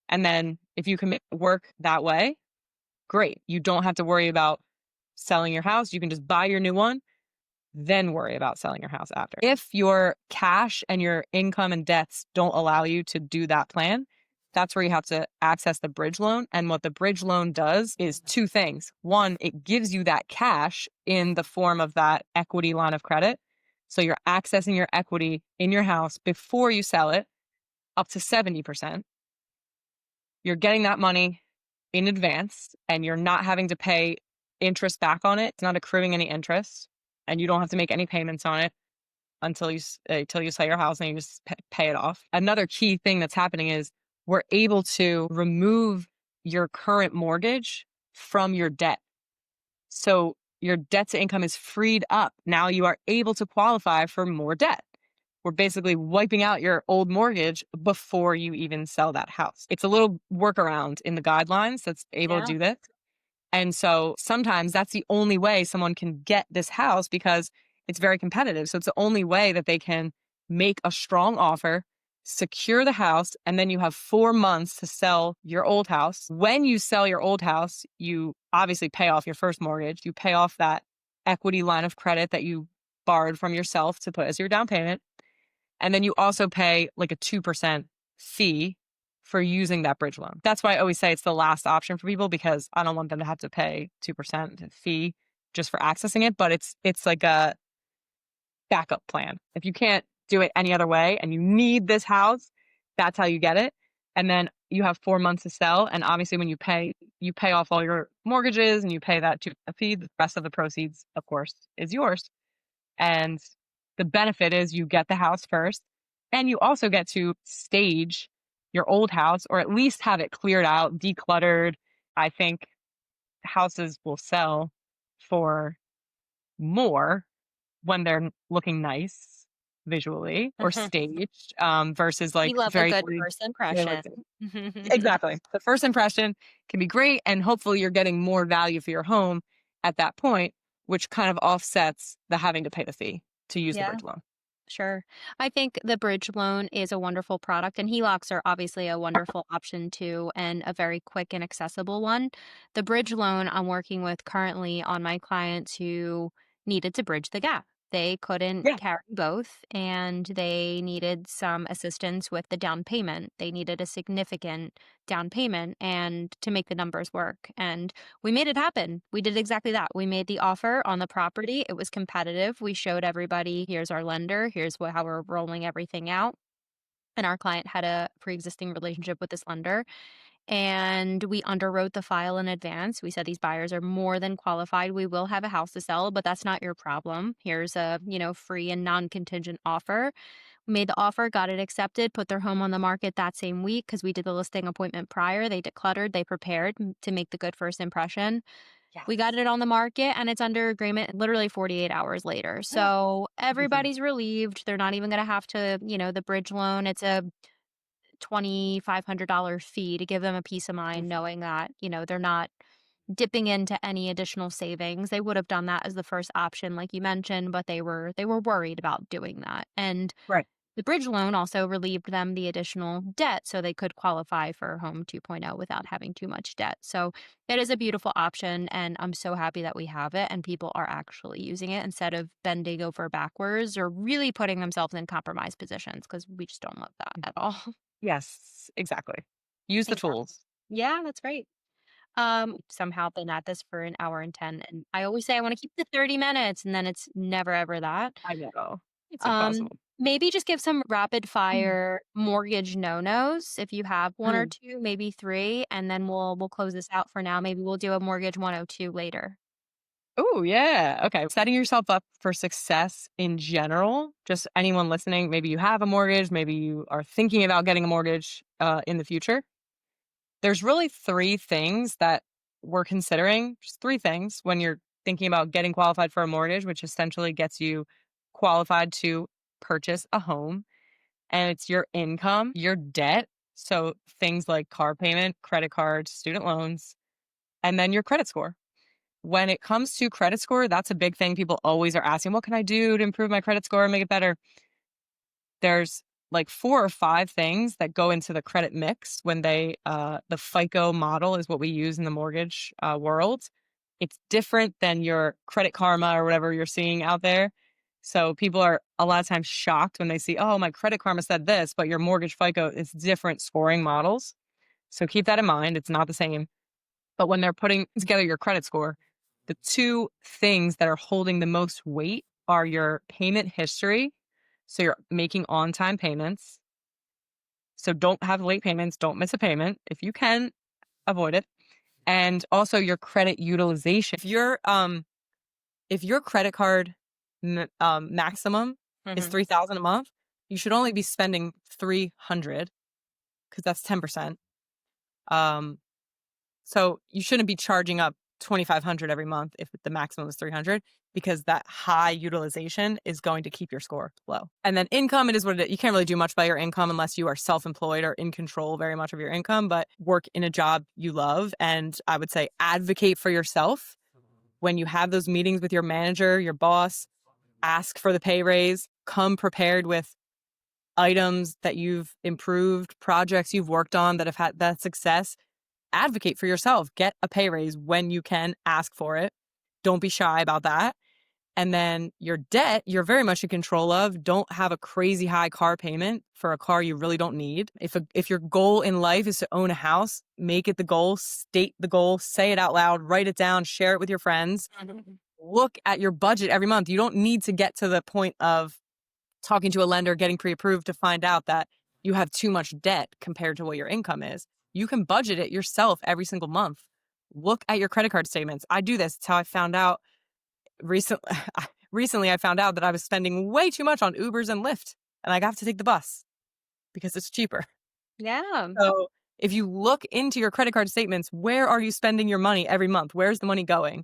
And then if you can make it work that way, great. You don't have to worry about selling your house. You can just buy your new one, then worry about selling your house after. If your cash and your income and debts don't allow you to do that plan, that's where you have to access the bridge loan. And what the bridge loan does is two things. One, it gives you that cash in the form of that equity line of credit. So you're accessing your equity in your house before you sell it up to 70%. You're getting that money in advance and you're not having to pay interest back on it. It's not accruing any interest and you don't have to make any payments on it until you sell your house and you just pay it off. Another key thing that's happening is we're able to remove your current mortgage from your debt. So your debt to income is freed up. Now you are able to qualify for more debt. We're basically wiping out your old mortgage before you even sell that house. It's a little workaround in the guidelines that's able to Yeah. do this. And so sometimes that's the only way someone can get this house because it's very competitive. So it's the only way that they can make a strong offer, secure the house, and then you have 4 months to sell your old house. When you sell your old house, you obviously pay off your first mortgage. You pay off that equity line of credit that you borrowed from yourself to put as your down payment. And then you also pay like a 2% fee for using that bridge loan. That's why I always say it's the last option for people because I don't want them to have to pay 2% fee just for accessing it, but it's like a backup plan. If you can't do it any other way and you need this house, that's how you get it. And then you have 4 months to sell. And obviously when you pay off all your mortgages and you pay that 2% fee, the rest of the proceeds, of course, is yours. And the benefit is you get the house first and you also get to stage your old house or at least have it cleared out, decluttered. I think houses will sell for more when they're looking nice visually or staged versus We like love a very good first impression. like exactly. The first impression can be great and hopefully you're getting more value for your home at that point, which kind of offsets the having to pay the fee to use the Yeah. bridge loan. Sure. I think the bridge loan is a wonderful product, and HELOCs are obviously a wonderful option too, and a very quick and accessible one. The bridge loan I'm working with currently on my clients who needed to bridge the gap. They couldn't Yeah. carry both, and they needed some assistance with the down payment. They needed a significant down payment and to make the numbers work. And we made it happen. We did exactly that. We made the offer on the property. It was competitive. We showed everybody, here's our lender, here's how we're rolling everything out. And our client had a pre-existing relationship with this lender. And we underwrote the file in advance. We said these buyers are more than qualified. We will have a house to sell, but that's not your problem. Here's a, free and non-contingent offer. Made the offer, got it accepted, put their home on the market that same week because we did the listing appointment prior. They decluttered, they prepared to make the good first impression. We got Yes. it on the market and it's under agreement literally 48 hours later. So Amazing. everybody's relieved. They're not even going to have to, the bridge loan. It's a $2,500 fee to give them a peace of mind knowing that, they're not dipping into any additional savings. They would have done that as the first option like you mentioned, but they were worried about doing that. And Right. the bridge loan also relieved them the additional debt so they could qualify for Home 2.0 without having too much debt. So it is a beautiful option and I'm so happy that we have it and people are actually using it instead of bending over backwards or really putting themselves in compromised positions because we just don't love that at all. Yes, exactly. Use the Exactly. tools. Yeah, that's right. Somehow been at this for an hour and 10 and I always say I want to keep the 30 minutes and then it's never ever that. I know. It's Um, impossible. Maybe just give some rapid Mm, fire mortgage no-nos if you have 1 or mm. 2, maybe 3, and then we'll close this out for now. Maybe we'll do a mortgage 102 later. Ooh, yeah. Okay. Setting yourself up for success in general, just anyone listening, maybe you have a mortgage, maybe you are thinking about getting a mortgage in the future. There's really three things that we're considering, just three things when you're thinking about getting qualified for a mortgage, which essentially gets you qualified to purchase a home. And it's your income, your debt. So things like car payment, credit cards, student loans, and then your credit score. When it comes to credit score, that's a big thing people always are asking, what can I do to improve my credit score and make it better? There's like 4 or 5 things that go into the credit mix when the FICO model is what we use in the mortgage, world. It's different than your Credit Karma or whatever you're seeing out there. So people are a lot of times shocked when they see, "Oh, my Credit Karma said this, but your mortgage FICO is different scoring models." So keep that in mind, it's not the same. But when they're putting together your credit score, the 2 things that are holding the most weight are your payment history. So you're making on-time payments. So don't have late payments, don't miss a payment. If you can, avoid it. And also your credit utilization. If your credit card maximum is Mhm. 3,000 a month, you should only be spending 300 because that's 10%. Um, So you shouldn't be charging up 2,500 every month if the maximum is 300 because that high utilization is going to keep your score low. And then income, it is what it is. You can't really do much by your income unless you are self-employed or in control very much of your income, but work in a job you love. And I would say advocate for yourself when you have those meetings with your manager, your boss, ask for the pay raise, come prepared with items that you've improved, projects you've worked on that have had that success. Advocate for yourself. Get a pay raise when you can, ask for it. Don't be shy about that. And then your debt, you're very much in control of. Don't have a crazy high car payment for a car you really don't need. If your goal in life is to own a house, make it the goal, state the goal, say it out loud, write it down, share it with your friends. Mhm. Look at your budget every month. You don't need to get to the point of talking to a lender, getting pre-approved to find out that you have too much debt compared to what your income is. You can budget it yourself every single month. Look at your credit card statements. I do this. It's how I found out recently. Recently, I found out that I was spending way too much on Ubers and Lyft, and I got to take the bus because it's cheaper. Yeah. So if you look into your credit card statements, where are you spending your money every month? Where's the money going?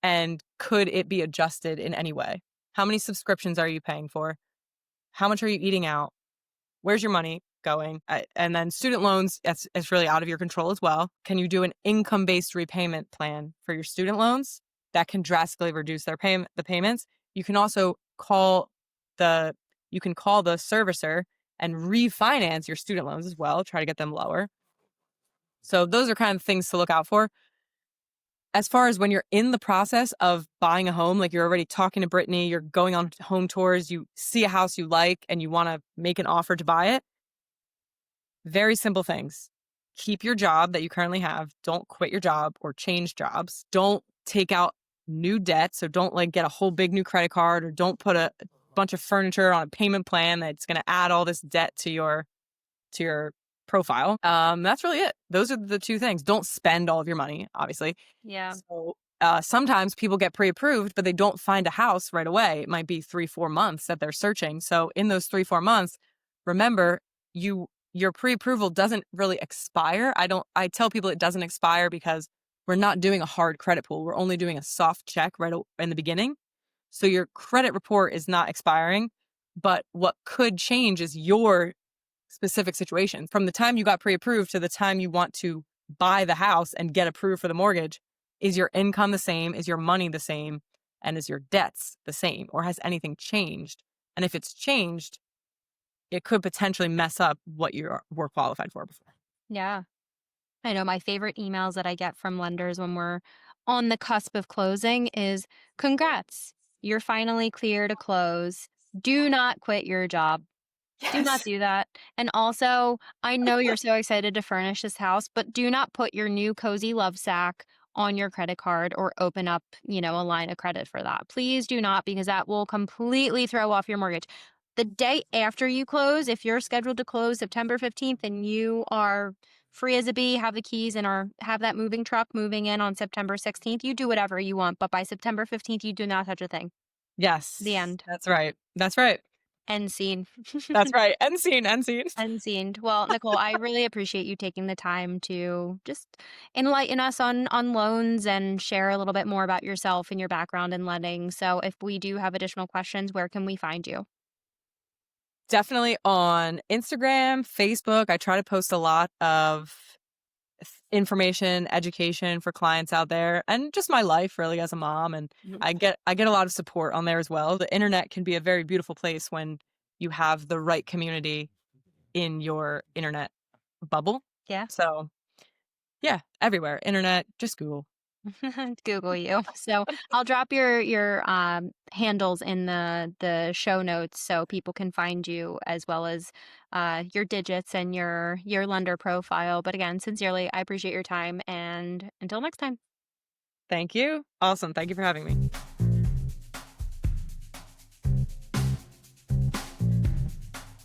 And could it be adjusted in any way? How many subscriptions are you paying for? How much are you eating out? Where's your money going? And then student loans, it's really out of your control as well. Can you do an income-based repayment plan for your student loans? That can drastically reduce the payments. You can also the call the servicer and refinance your student loans as well, try to get them lower. So those are kind of things to look out for. As far as when you're in the process of buying a home, like you're already talking to Brittany, you're going on home tours, you see a house you like and you want to make an offer to buy it. Very simple things. Keep your job that you currently have. Don't quit your job or change jobs. Don't take out new debt. So don't like get a whole big new credit card or don't put a bunch of furniture on a payment plan that's going to add all this debt to your profile. That's really it. Those are the two things. Don't spend all of your money, obviously. Yeah. So sometimes people get pre-approved, but they don't find a house right away. It might be 3-4 months that they're searching. So in those 3-4 months, remember your pre-approval doesn't really expire. I tell people it doesn't expire because we're not doing a hard credit pull. We're only doing a soft check in the beginning. So your credit report is not expiring. But what could change is your specific situation. From the time you got pre-approved to the time you want to buy the house and get approved for the mortgage, is your income the same? Is your money the same? And is your debts the same? Or has anything changed? And if it's changed, it could potentially mess up what were qualified for before. Yeah. I know my favorite emails that I get from lenders when we're on the cusp of closing is congrats, you're finally clear to close. Do not quit your job. Do not Yes. do that. And also, I know you're so excited to furnish this house, but do not put your new cozy love sack on your credit card or open up, a line of credit for that. Please do not, because that will completely throw off your mortgage. the day after you close, if you're scheduled to close September 15th and you are free as a bee, have the keys and have that moving truck moving in on September 16th, you do whatever you want. But by September 15th, you do not touch a thing. The Yes, end. that's right. That's right. End scene. That's right. End scene, end scene. End scene. Well, Nicole, I really appreciate you taking the time to just enlighten us on loans and share a little bit more about yourself and your background in lending. So if we do have additional questions, where can we find you? Definitely on Instagram, Facebook. I try to post a lot of information, education for clients out there, and just my life really as a mom. And Mhm. I get a lot of support on there as well. The internet can be a very beautiful place when you have the right community in your internet bubble. Yeah. So yeah, everywhere. Internet, just Google. Google you. So I'll drop your handles in the show notes so people can find you as well as your digits and your lender profile. But again, sincerely, I appreciate your time and until next time. Thank you. Awesome. Thank you for having me.